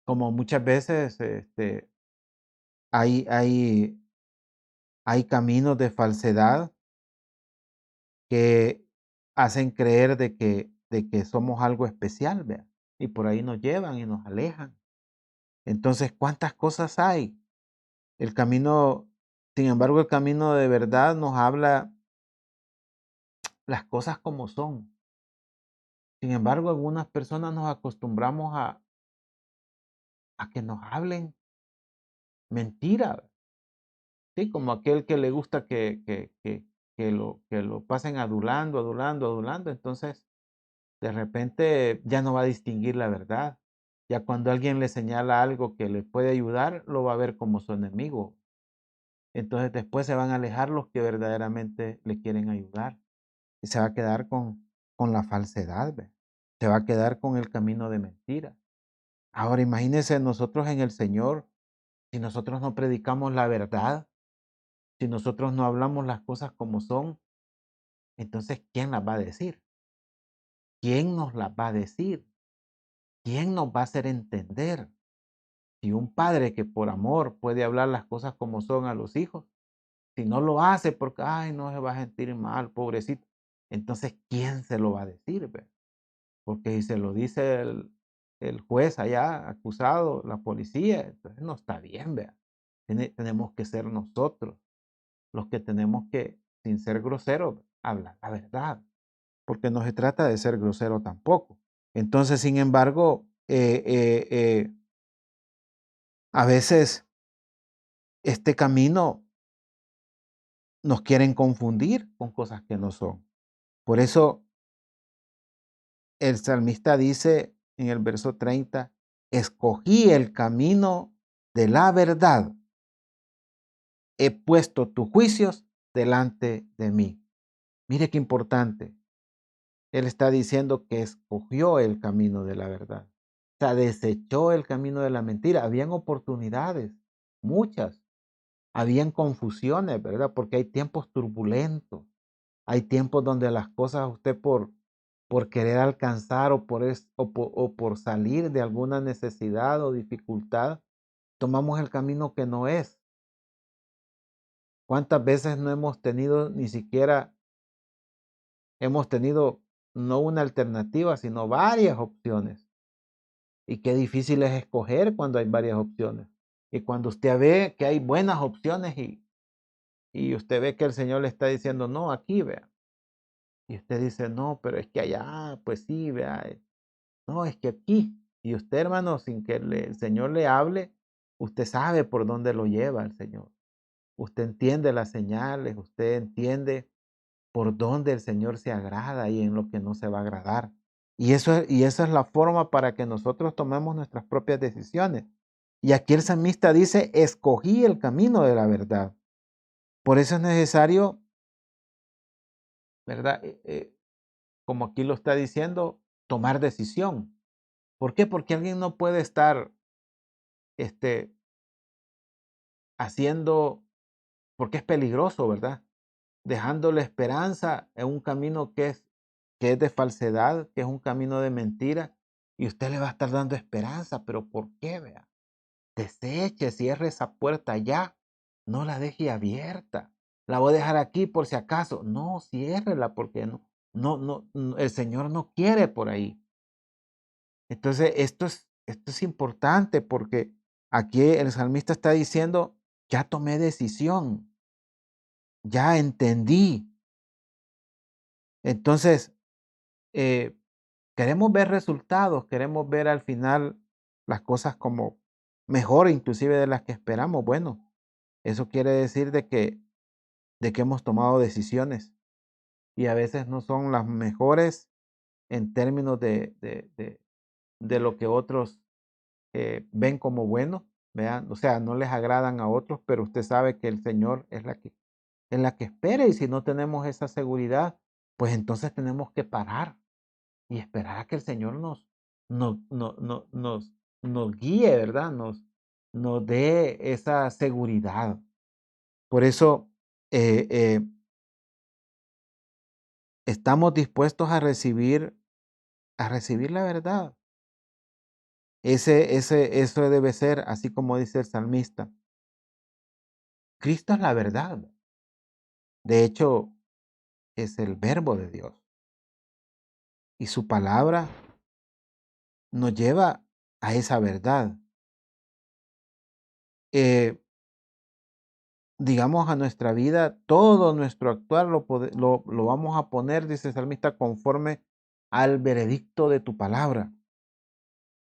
[SPEAKER 1] Como muchas veces hay, hay, hay caminos de falsedad que hacen creer de que somos algo especial, ¿vea? Y por ahí nos llevan y nos alejan. Entonces, ¿cuántas cosas hay? El camino, sin embargo, el camino de verdad nos habla las cosas como son. Sin embargo, algunas personas nos acostumbramos a que nos hablen mentira, ¿sí? Como aquel que le gusta que lo pasen adulando, adulando, adulando. Entonces, de repente ya no va a distinguir la verdad. Ya cuando alguien le señala algo que le puede ayudar, lo va a ver como su enemigo. Entonces después se van a alejar los que verdaderamente le quieren ayudar. Y se va a quedar con la falsedad, ¿ve? Se va a quedar con el camino de mentira. Ahora imagínense nosotros en el Señor, si nosotros no predicamos la verdad, si nosotros no hablamos las cosas como son, entonces ¿quién las va a decir? ¿Quién nos las va a decir? ¿Quién nos va a hacer entender? Si un padre que por amor puede hablar las cosas como son a los hijos, si no lo hace porque, ay, no se va a sentir mal, pobrecito, entonces ¿quién se lo va a decir? ¿Ve? Porque si se lo dice el juez allá, acusado, la policía, entonces no está bien, vea. Tenemos que ser nosotros los que tenemos que, sin ser groseros, hablar la verdad, porque no se trata de ser grosero tampoco. Entonces, sin embargo, a veces este camino nos quieren confundir con cosas que no son. Por eso el salmista dice en el verso 30, escogí el camino de la verdad, he puesto tus juicios delante de mí. Mire qué importante. Él está diciendo que escogió el camino de la verdad. O sea, desechó el camino de la mentira. Habían oportunidades, muchas. Habían confusiones, ¿verdad? Porque hay tiempos turbulentos. Hay tiempos donde las cosas usted por querer alcanzar o por salir de alguna necesidad o dificultad, tomamos el camino que no es. ¿Cuántas veces no hemos tenido ni siquiera, hemos tenido no una alternativa, sino varias opciones? Y qué difícil es escoger cuando hay varias opciones. Y cuando usted ve que hay buenas opciones y usted ve que el Señor le está diciendo, no, aquí vea. Y usted dice, no, pero es que allá, pues sí, vea. No, es que aquí. Y usted, hermano, sin que el Señor le hable, usted sabe por dónde lo lleva el Señor. Usted entiende las señales, usted entiende por dónde el Señor se agrada y en lo que no se va a agradar. Y esa es la forma para que nosotros tomemos nuestras propias decisiones. Y aquí el salmista dice, escogí el camino de la verdad. Por eso es necesario, ¿verdad? Como aquí lo está diciendo, tomar decisión. ¿Por qué? Porque alguien no puede estar este, haciendo, porque es peligroso, ¿verdad? Dejándole esperanza en un camino que es de falsedad, que es un camino de mentira, y usted le va a estar dando esperanza, pero ¿por qué? Vea, deseche, cierre esa puerta ya, no la deje abierta. La voy a dejar aquí por si acaso. No, ciérrela porque el Señor no quiere por ahí. Entonces, esto es importante porque aquí el salmista está diciendo, ya tomé decisión, ya entendí. Entonces, eh, queremos ver resultados, queremos ver al final las cosas como mejor, inclusive de las que esperamos. Bueno, eso quiere decir de que hemos tomado decisiones y a veces no son las mejores en términos de lo que otros ven como bueno, vean, o sea, no les agradan a otros, pero usted sabe que el Señor es la que espera y si no tenemos esa seguridad, pues entonces tenemos que parar y esperar a que el Señor nos, no- no- nos guíe, ¿verdad? Nos dé esa seguridad. Por eso estamos dispuestos a recibir la verdad. Eso debe ser, así como dice el salmista. Cristo es la verdad. De hecho, es el verbo de Dios. Y su palabra nos lleva a esa verdad. Eh, digamos, a nuestra vida, todo nuestro actuar lo vamos a poner, dice el salmista, conforme al veredicto de tu palabra.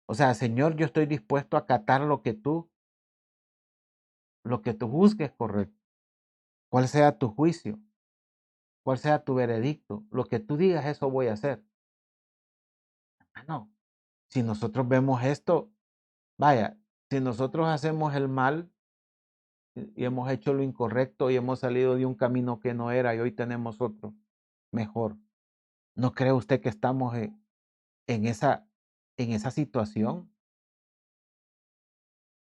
[SPEAKER 1] O sea, Señor, yo estoy dispuesto a acatar lo que tú juzgues correcto, cuál sea tu juicio, cuál sea tu veredicto, lo que tú digas, eso voy a hacer. No, si nosotros vemos esto, vaya, si nosotros hacemos el mal y hemos hecho lo incorrecto y hemos salido de un camino que no era y hoy tenemos otro mejor, ¿no cree usted que estamos en en esa situación?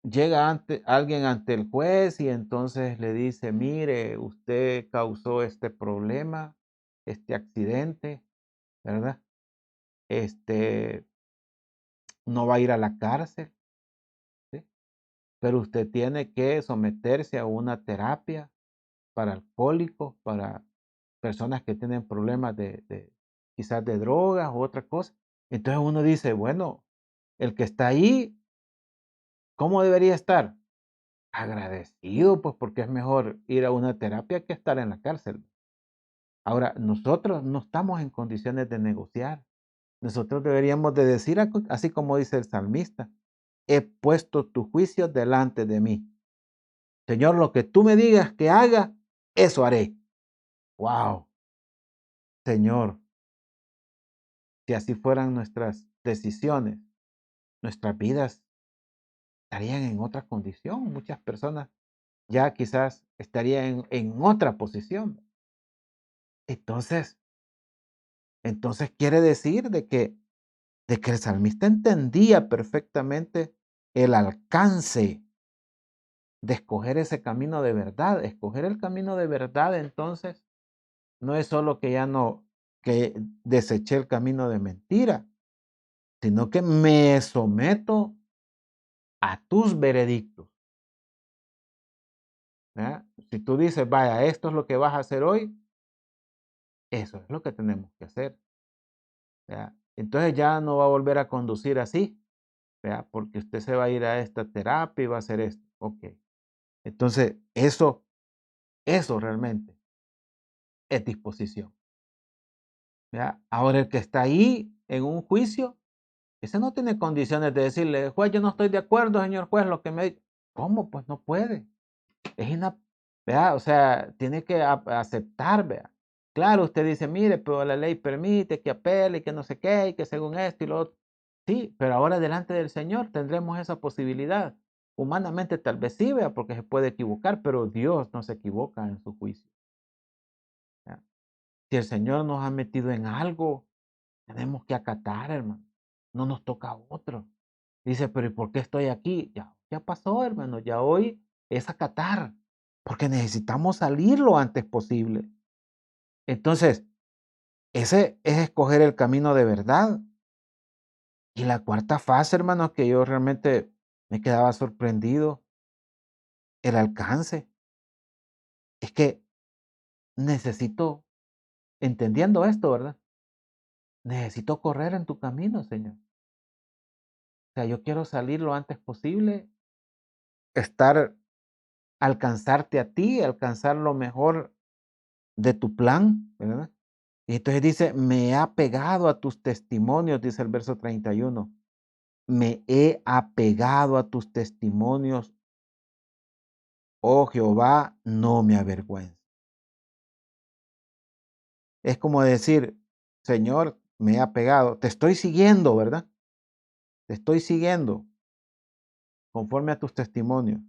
[SPEAKER 1] Llega alguien ante el juez y entonces le dice, mire, usted causó este problema, este accidente, ¿verdad? Este, no va a ir a la cárcel, ¿sí? Pero usted tiene que someterse a una terapia para alcohólicos, para personas que tienen problemas quizás de drogas u otra cosa. Entonces uno dice, bueno, el que está ahí, ¿cómo debería estar? Agradecido, pues porque es mejor ir a una terapia que estar en la cárcel. Ahora, nosotros no estamos en condiciones de negociar. Nosotros deberíamos de decir, así como dice el salmista, he puesto tu juicio delante de mí. Señor, lo que tú me digas que haga, eso haré. Wow, Señor, si así fueran nuestras decisiones, nuestras vidas estarían en otra condición. Muchas personas ya quizás estarían en otra posición. Entonces, entonces quiere decir de que el salmista entendía perfectamente el alcance de escoger ese camino de verdad. Escoger el camino de verdad, entonces, no es solo que ya no, que deseché el camino de mentira, sino que me someto a tus veredictos. ¿Verdad? Si tú dices, vaya, esto es lo que vas a hacer hoy, eso es lo que tenemos que hacer. ¿Verdad? Entonces ya no va a volver a conducir así, ¿verdad? Porque usted se va a ir a esta terapia y va a hacer esto. Ok. Entonces, eso realmente es disposición. ¿Verdad? Ahora, el que está ahí en un juicio, ese no tiene condiciones de decirle, juez, yo no estoy de acuerdo, señor juez, lo que me... ¿Cómo? Pues no puede. Es ¿verdad? O sea, tiene que aceptar, ¿verdad? Claro, usted dice, mire, pero la ley permite que apele y que no sé qué, y que según esto y lo otro. Sí, pero ahora delante del Señor tendremos esa posibilidad. Humanamente tal vez sí, vea, porque se puede equivocar, pero Dios no se equivoca en su juicio. ¿Verdad? Si el Señor nos ha metido en algo, tenemos que acatar, hermano. No nos toca a otro. Dice, pero ¿y por qué estoy aquí? Ya pasó, hermano. Ya hoy es acatar, porque necesitamos salir lo antes posible. Entonces, ese es escoger el camino de verdad. Y la cuarta fase, hermanos, que yo realmente me quedaba sorprendido, el alcance. Es que necesito, entendiendo esto, ¿verdad? Necesito correr en tu camino, Señor. O sea, yo quiero salir lo antes posible, estar, alcanzarte a ti, alcanzar lo mejor de tu plan, ¿verdad? Y entonces dice, me he apegado a tus testimonios, dice el verso 31. Me he apegado a tus testimonios, oh Jehová, no me avergüences. Es como decir, Señor, me he apegado, te estoy siguiendo, ¿verdad? Te estoy siguiendo conforme a tus testimonios.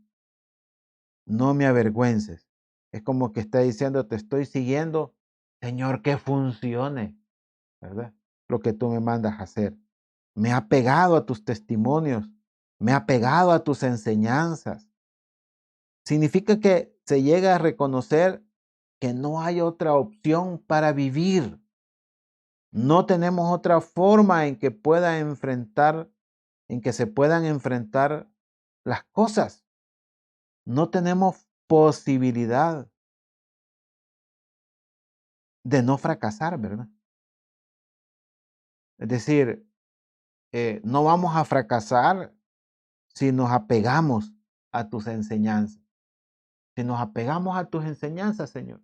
[SPEAKER 1] No me avergüences. Es como que está diciendo, te estoy siguiendo, Señor, que funcione, ¿verdad? Lo que tú me mandas a hacer. Me he apegado a tus testimonios, me he apegado a tus enseñanzas. Significa que se llega a reconocer que no hay otra opción para vivir. No tenemos otra forma en que pueda enfrentar, en que se puedan enfrentar las cosas. No tenemos posibilidad de no fracasar, ¿verdad? Es decir, no vamos a fracasar si nos apegamos a tus enseñanzas. Si nos apegamos a tus enseñanzas, Señor,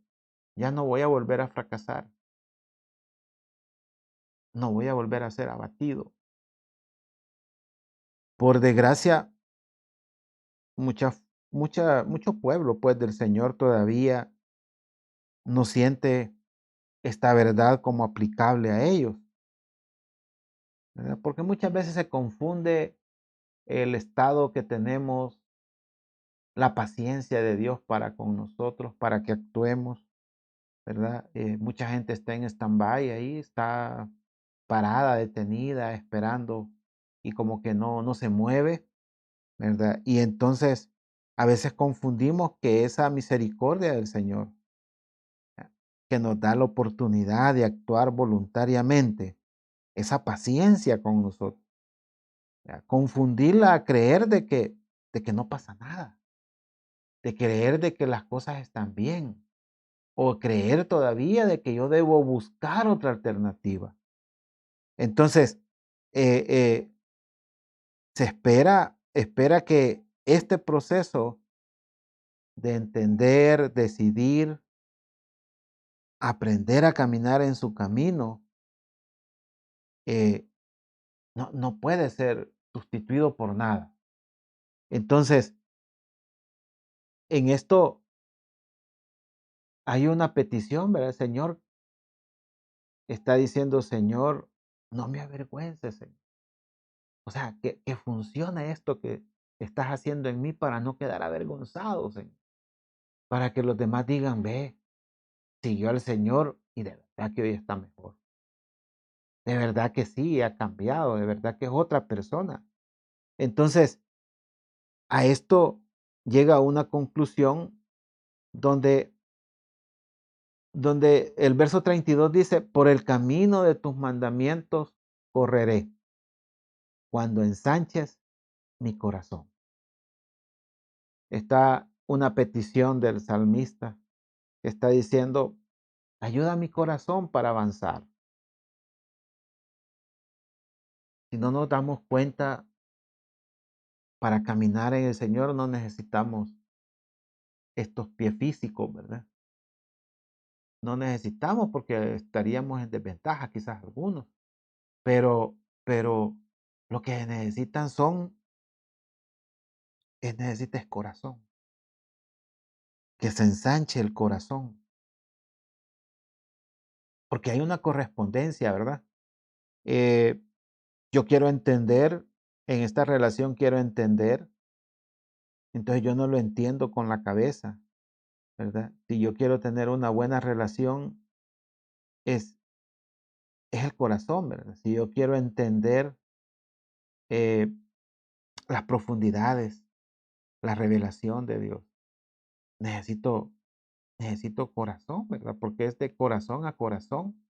[SPEAKER 1] ya no voy a volver a fracasar. No voy a volver a ser abatido. Por desgracia, mucho pueblo, pues, del Señor todavía no siente esta verdad como aplicable a ellos, ¿verdad? Porque muchas veces se confunde el estado que tenemos, la paciencia de Dios para con nosotros, para que actuemos, ¿verdad? Mucha gente está en stand-by ahí, está parada, detenida, esperando y como que no se mueve, ¿verdad? Y entonces a veces confundimos que esa misericordia del Señor, que nos da la oportunidad de actuar voluntariamente, esa paciencia con nosotros, confundirla a creer de que no pasa nada, de creer de que las cosas están bien, o creer todavía de que yo debo buscar otra alternativa. Entonces, eh, eh, se espera que este proceso de entender, decidir, aprender a caminar en su camino, eh, no puede ser sustituido por nada. Entonces, en esto hay una petición, ¿verdad? El Señor está diciendo, Señor, no me avergüences, Señor. O sea, que funcione esto que estás haciendo en mí para no quedar avergonzado, Señor. Para que los demás digan, ve, siguió al Señor y de verdad que hoy está mejor. De verdad que sí, ha cambiado, de verdad que es otra persona. Entonces, a esto llega a una conclusión donde, donde el verso 32 dice, por el camino de tus mandamientos correré cuando ensanches mi corazón. Está una petición del salmista que está diciendo, ayuda a mi corazón para avanzar. Si no nos damos cuenta, para caminar en el Señor no necesitamos estos pies físicos, ¿verdad? No necesitamos porque estaríamos en desventaja quizás algunos, pero lo que necesitan necesitas corazón, que se ensanche el corazón, porque hay una correspondencia, ¿verdad? Eh, yo quiero entender, en esta relación quiero entender, entonces yo no lo entiendo con la cabeza, ¿verdad? Si yo quiero tener una buena relación, es, es el corazón, ¿verdad? Si yo quiero entender eh, las profundidades, la revelación de Dios. necesito, necesito corazón, ¿verdad? Porque es de corazón a corazón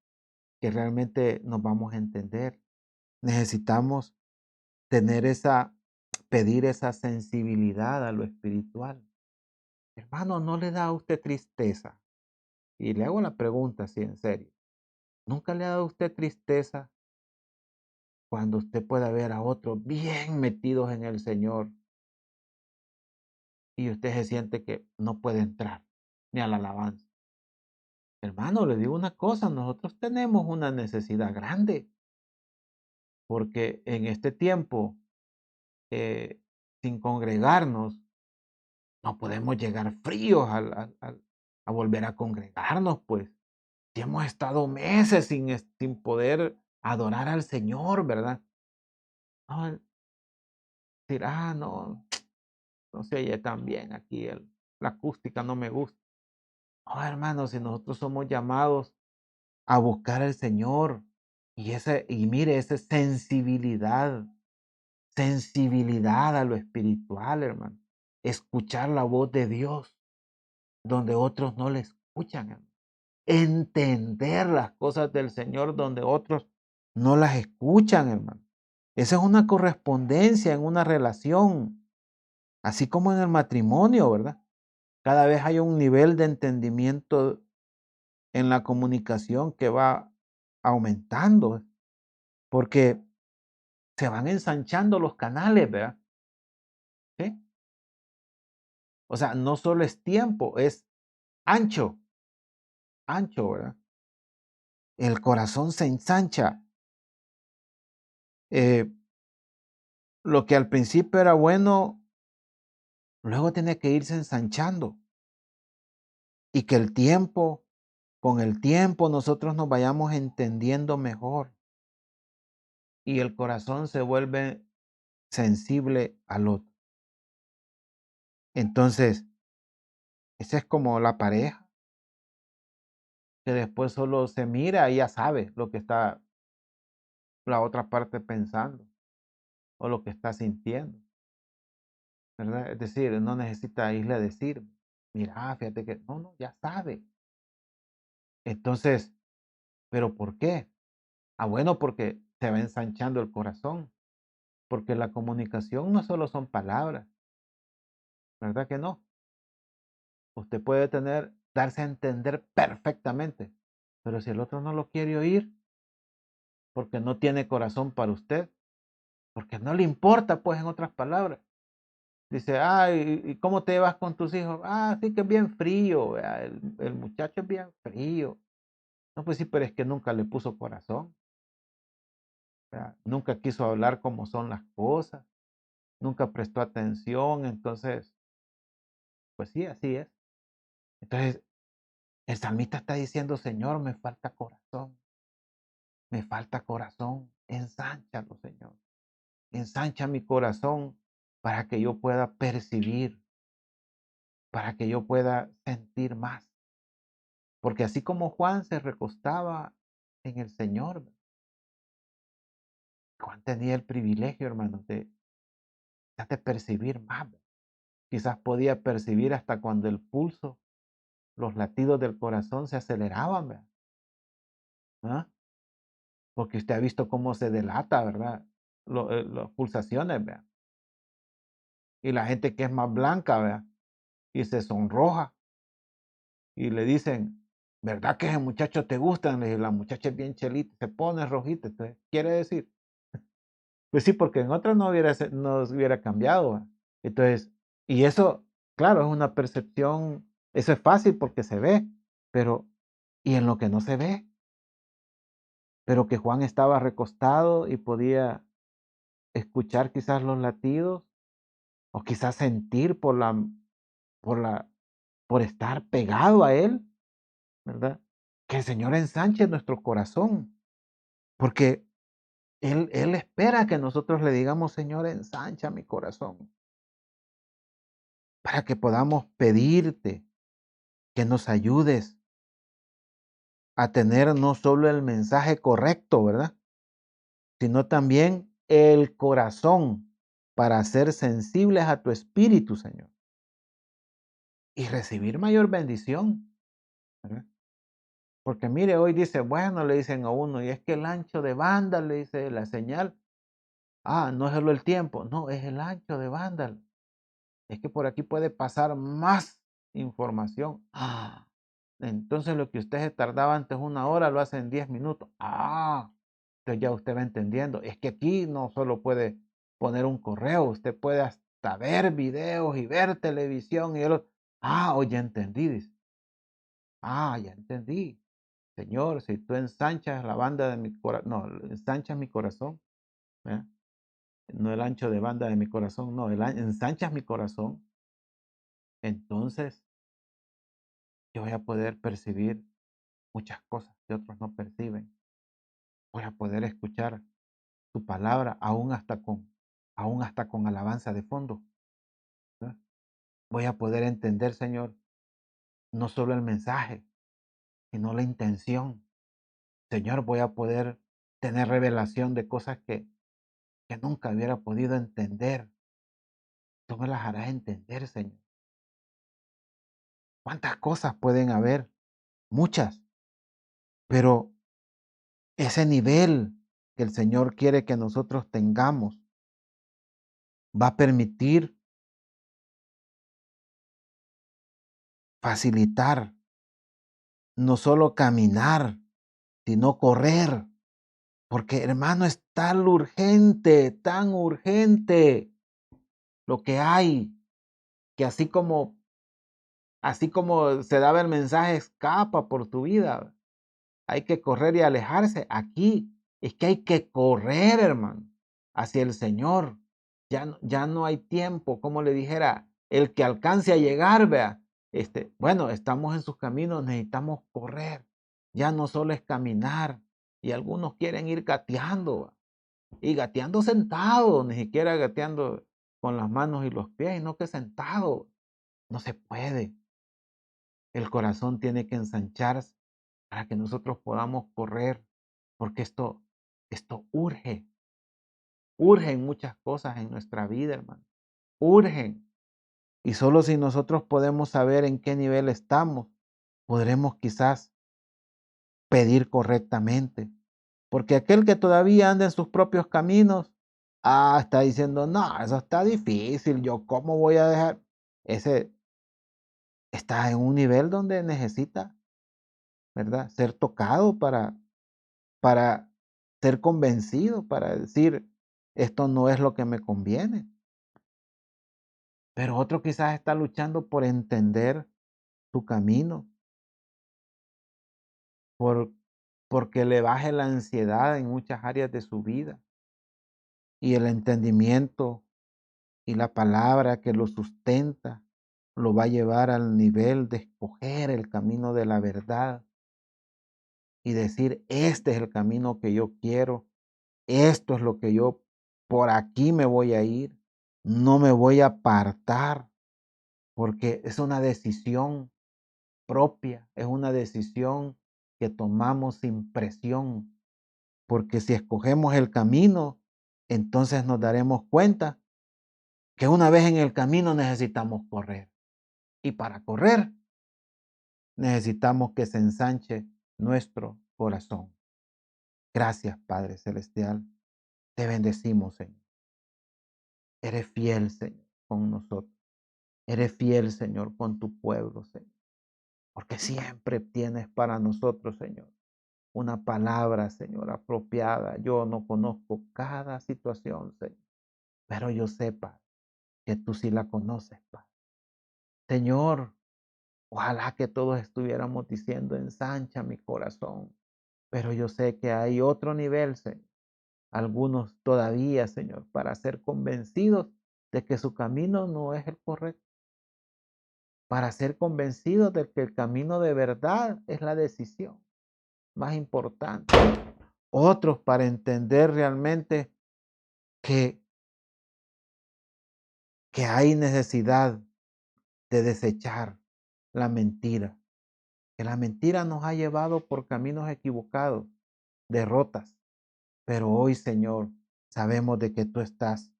[SPEAKER 1] que realmente nos vamos a entender. Necesitamos tener pedir esa sensibilidad a lo espiritual. Hermano, ¿no le da a usted tristeza? Y le hago la pregunta así en serio. ¿Nunca le ha dado a usted tristeza cuando usted pueda ver a otros bien metidos en el Señor y usted se siente que no puede entrar ni a la alabanza? Hermano, le digo una cosa, nosotros tenemos una necesidad grande porque en este tiempo, eh, sin congregarnos, no podemos llegar fríos a volver a congregarnos, pues. Si hemos estado meses sin poder adorar al Señor, ¿verdad? No, decir, no, no se oye tan bien aquí, la acústica no me gusta. No, hermanos, si nosotros somos llamados a buscar al Señor y mire, esa sensibilidad a lo espiritual, hermano. Escuchar la voz de Dios donde otros no le escuchan, hermano. Entender las cosas del Señor donde otros no las escuchan, hermano. Esa es una correspondencia en una relación, así como en el matrimonio, ¿verdad? Cada vez hay un nivel de entendimiento en la comunicación que va aumentando, porque se van ensanchando los canales, ¿verdad? ¿Sí? O sea, no solo es tiempo, es ancho, ancho, ¿verdad? El corazón se ensancha. Eh, lo que al principio era bueno, luego tiene que irse ensanchando y que con el tiempo nosotros nos vayamos entendiendo mejor y el corazón se vuelve sensible al otro. Entonces, esa es como la pareja que después solo se mira y ya sabe lo que está la otra parte pensando o lo que está sintiendo, ¿verdad? Es decir, no necesita irle a decir, mira, fíjate que no, no, ya sabe. Entonces, ¿pero por qué? Bueno, porque se va ensanchando el corazón, porque la comunicación no solo son palabras, ¿verdad que no? Usted puede darse a entender perfectamente, pero si el otro no lo quiere oír, porque no tiene corazón para usted, porque no le importa, pues en otras palabras. Dice, ¿y cómo te llevas con tus hijos? Sí que es bien frío, vea, el muchacho es bien frío. No, pues sí, pero es que nunca le puso corazón, vea, nunca quiso hablar cómo son las cosas, nunca prestó atención, entonces, pues sí, así es. Entonces, el salmista está diciendo, Señor, me falta corazón, ensánchalo, Señor, ensancha mi corazón para que yo pueda percibir, para que yo pueda sentir más. Porque así como Juan se recostaba en el Señor, Juan tenía el privilegio, hermano, de percibir más. Quizás podía percibir hasta cuando el pulso, los latidos del corazón se aceleraban, ¿verdad? ¿Ah? Porque usted ha visto cómo se delata, ¿verdad? Las pulsaciones, ¿verdad? Y la gente que es más blanca, ¿verdad? Y se sonroja y le dicen, ¿verdad que ese muchacho te gusta? Le dice, la muchacha es bien chelita, se pone rojita. Entonces, quiere decir, pues sí, porque en otra no hubiera cambiado, ¿verdad? Entonces, y eso, claro, es una percepción, eso es fácil porque se ve, pero, ¿y en lo que no se ve? Pero que Juan estaba recostado y podía escuchar quizás los latidos o quizás sentir por la, por estar pegado a él, ¿verdad? Que el Señor ensanche nuestro corazón, porque él espera que nosotros le digamos, Señor, ensancha mi corazón, para que podamos pedirte que nos ayudes a tener no solo el mensaje correcto, ¿verdad? Sino también el corazón para ser sensibles a tu espíritu, Señor. y recibir mayor bendición, ¿verdad? Porque mire, hoy dice, bueno, le dicen a uno, y es que el ancho de banda, le dice la señal. Ah, no es solo el tiempo, no, es el ancho de banda. Es que por aquí puede pasar más información. Ah, entonces lo que usted se tardaba antes 1 hora lo hace en 10 minutos. Ah, entonces ya usted va entendiendo. Es que aquí no solo puede poner un correo, usted puede hasta ver videos y ver televisión y hoy ya entendí, dice. Ah, ya entendí. Señor, si tú ensanchas la banda de mi corazón, no, ensanchas mi corazón, ¿eh? No el ancho de banda de mi corazón, no, ensanchas mi corazón, entonces yo voy a poder percibir muchas cosas que otros no perciben. Voy a poder escuchar tu palabra aún hasta con alabanza de fondo, ¿verdad? Voy a poder entender, Señor, no solo el mensaje, sino la intención. Señor, voy a poder tener revelación de cosas que nunca hubiera podido entender. Tú me las harás entender, Señor. ¿Cuántas cosas pueden haber? Muchas, pero ese nivel que el Señor quiere que nosotros tengamos va a permitir facilitar no solo caminar, sino correr. Porque, hermano, es tan urgente lo que hay, que así como se daba el mensaje, escapa por tu vida. Hay que correr y alejarse. Aquí es que hay que correr, hermano, hacia el Señor. Ya no hay tiempo, como le dijera, el que alcance a llegar, vea, bueno, estamos en sus caminos, necesitamos correr. Ya no solo es caminar, y algunos quieren ir gateando, y gateando sentado, ni siquiera gateando con las manos y los pies, no que sentado. No se puede. El corazón tiene que ensancharse para que nosotros podamos correr, porque esto urgen muchas cosas en nuestra vida, hermano, urgen. Y solo si nosotros podemos saber en qué nivel estamos, podremos quizás pedir correctamente. Porque aquel que todavía anda en sus propios caminos, está diciendo, no, eso está difícil, yo cómo voy a dejar. Ese está en un nivel donde necesita, ¿verdad? Ser tocado para ser convencido, para decir, esto no es lo que me conviene. Pero otro quizás está luchando por entender su camino, por, porque le baje la ansiedad en muchas áreas de su vida y el entendimiento y la palabra que lo sustenta lo va a llevar al nivel de escoger el camino de la verdad y decir, este es el camino que yo quiero, esto es lo que yo, por aquí me voy a ir, no me voy a apartar, porque es una decisión propia, es una decisión que tomamos sin presión, porque si escogemos el camino, entonces nos daremos cuenta que una vez en el camino necesitamos correr. Y para correr necesitamos que se ensanche nuestro corazón. Gracias, Padre Celestial. Te bendecimos, Señor. Eres fiel, Señor, con nosotros. Eres fiel, Señor, con tu pueblo, Señor. Porque siempre tienes para nosotros, Señor, una palabra, Señor, apropiada. Yo no conozco cada situación, Señor, pero yo sepa que tú sí la conoces, Padre. Señor, ojalá que todos estuviéramos diciendo, ensancha mi corazón. Pero yo sé que hay otro nivel, Señor. Algunos todavía, Señor, para ser convencidos de que su camino no es el correcto. Para ser convencidos de que el camino de verdad es la decisión más importante. Otros para entender realmente que, que hay necesidad de desechar la mentira. Que la mentira nos ha llevado por caminos equivocados, derrotas. Pero hoy, Señor, sabemos de que tú estás,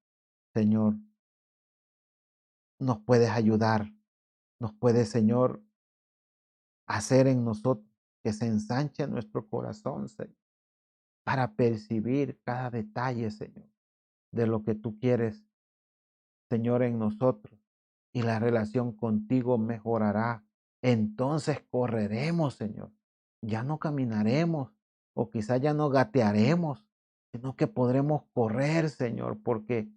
[SPEAKER 1] Señor, nos puedes ayudar. Nos puede, Señor, hacer en nosotros que se ensanche nuestro corazón, Señor, para percibir cada detalle, Señor, de lo que tú quieres, Señor, en nosotros. Y la relación contigo mejorará. Entonces correremos, Señor. Ya no caminaremos o quizá ya no gatearemos, sino que podremos correr, Señor, porque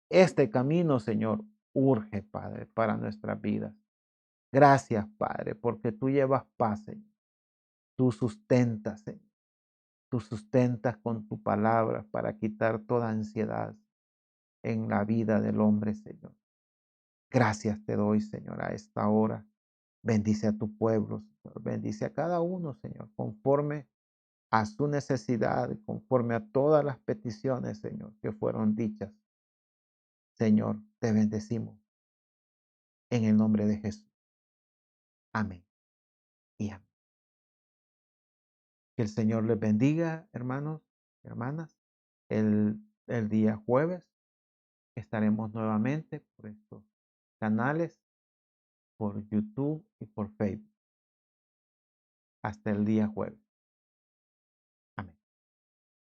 [SPEAKER 1] este camino, Señor, urge, Padre, para nuestras vidas. Gracias, Padre, porque tú llevas paz, Señor. Tú sustentas, Señor. Tú sustentas con tu palabra para quitar toda ansiedad en la vida del hombre, Señor. Gracias te doy, Señor, a esta hora. Bendice a tu pueblo, Señor. Bendice a cada uno, Señor, conforme a su necesidad, conforme a todas las peticiones, Señor, que fueron dichas. Señor, te bendecimos en el nombre de Jesús. Amén y amén. Que el Señor les bendiga, hermanos, hermanas. El día jueves estaremos nuevamente por estos canales, por YouTube y por Facebook. Hasta el día jueves.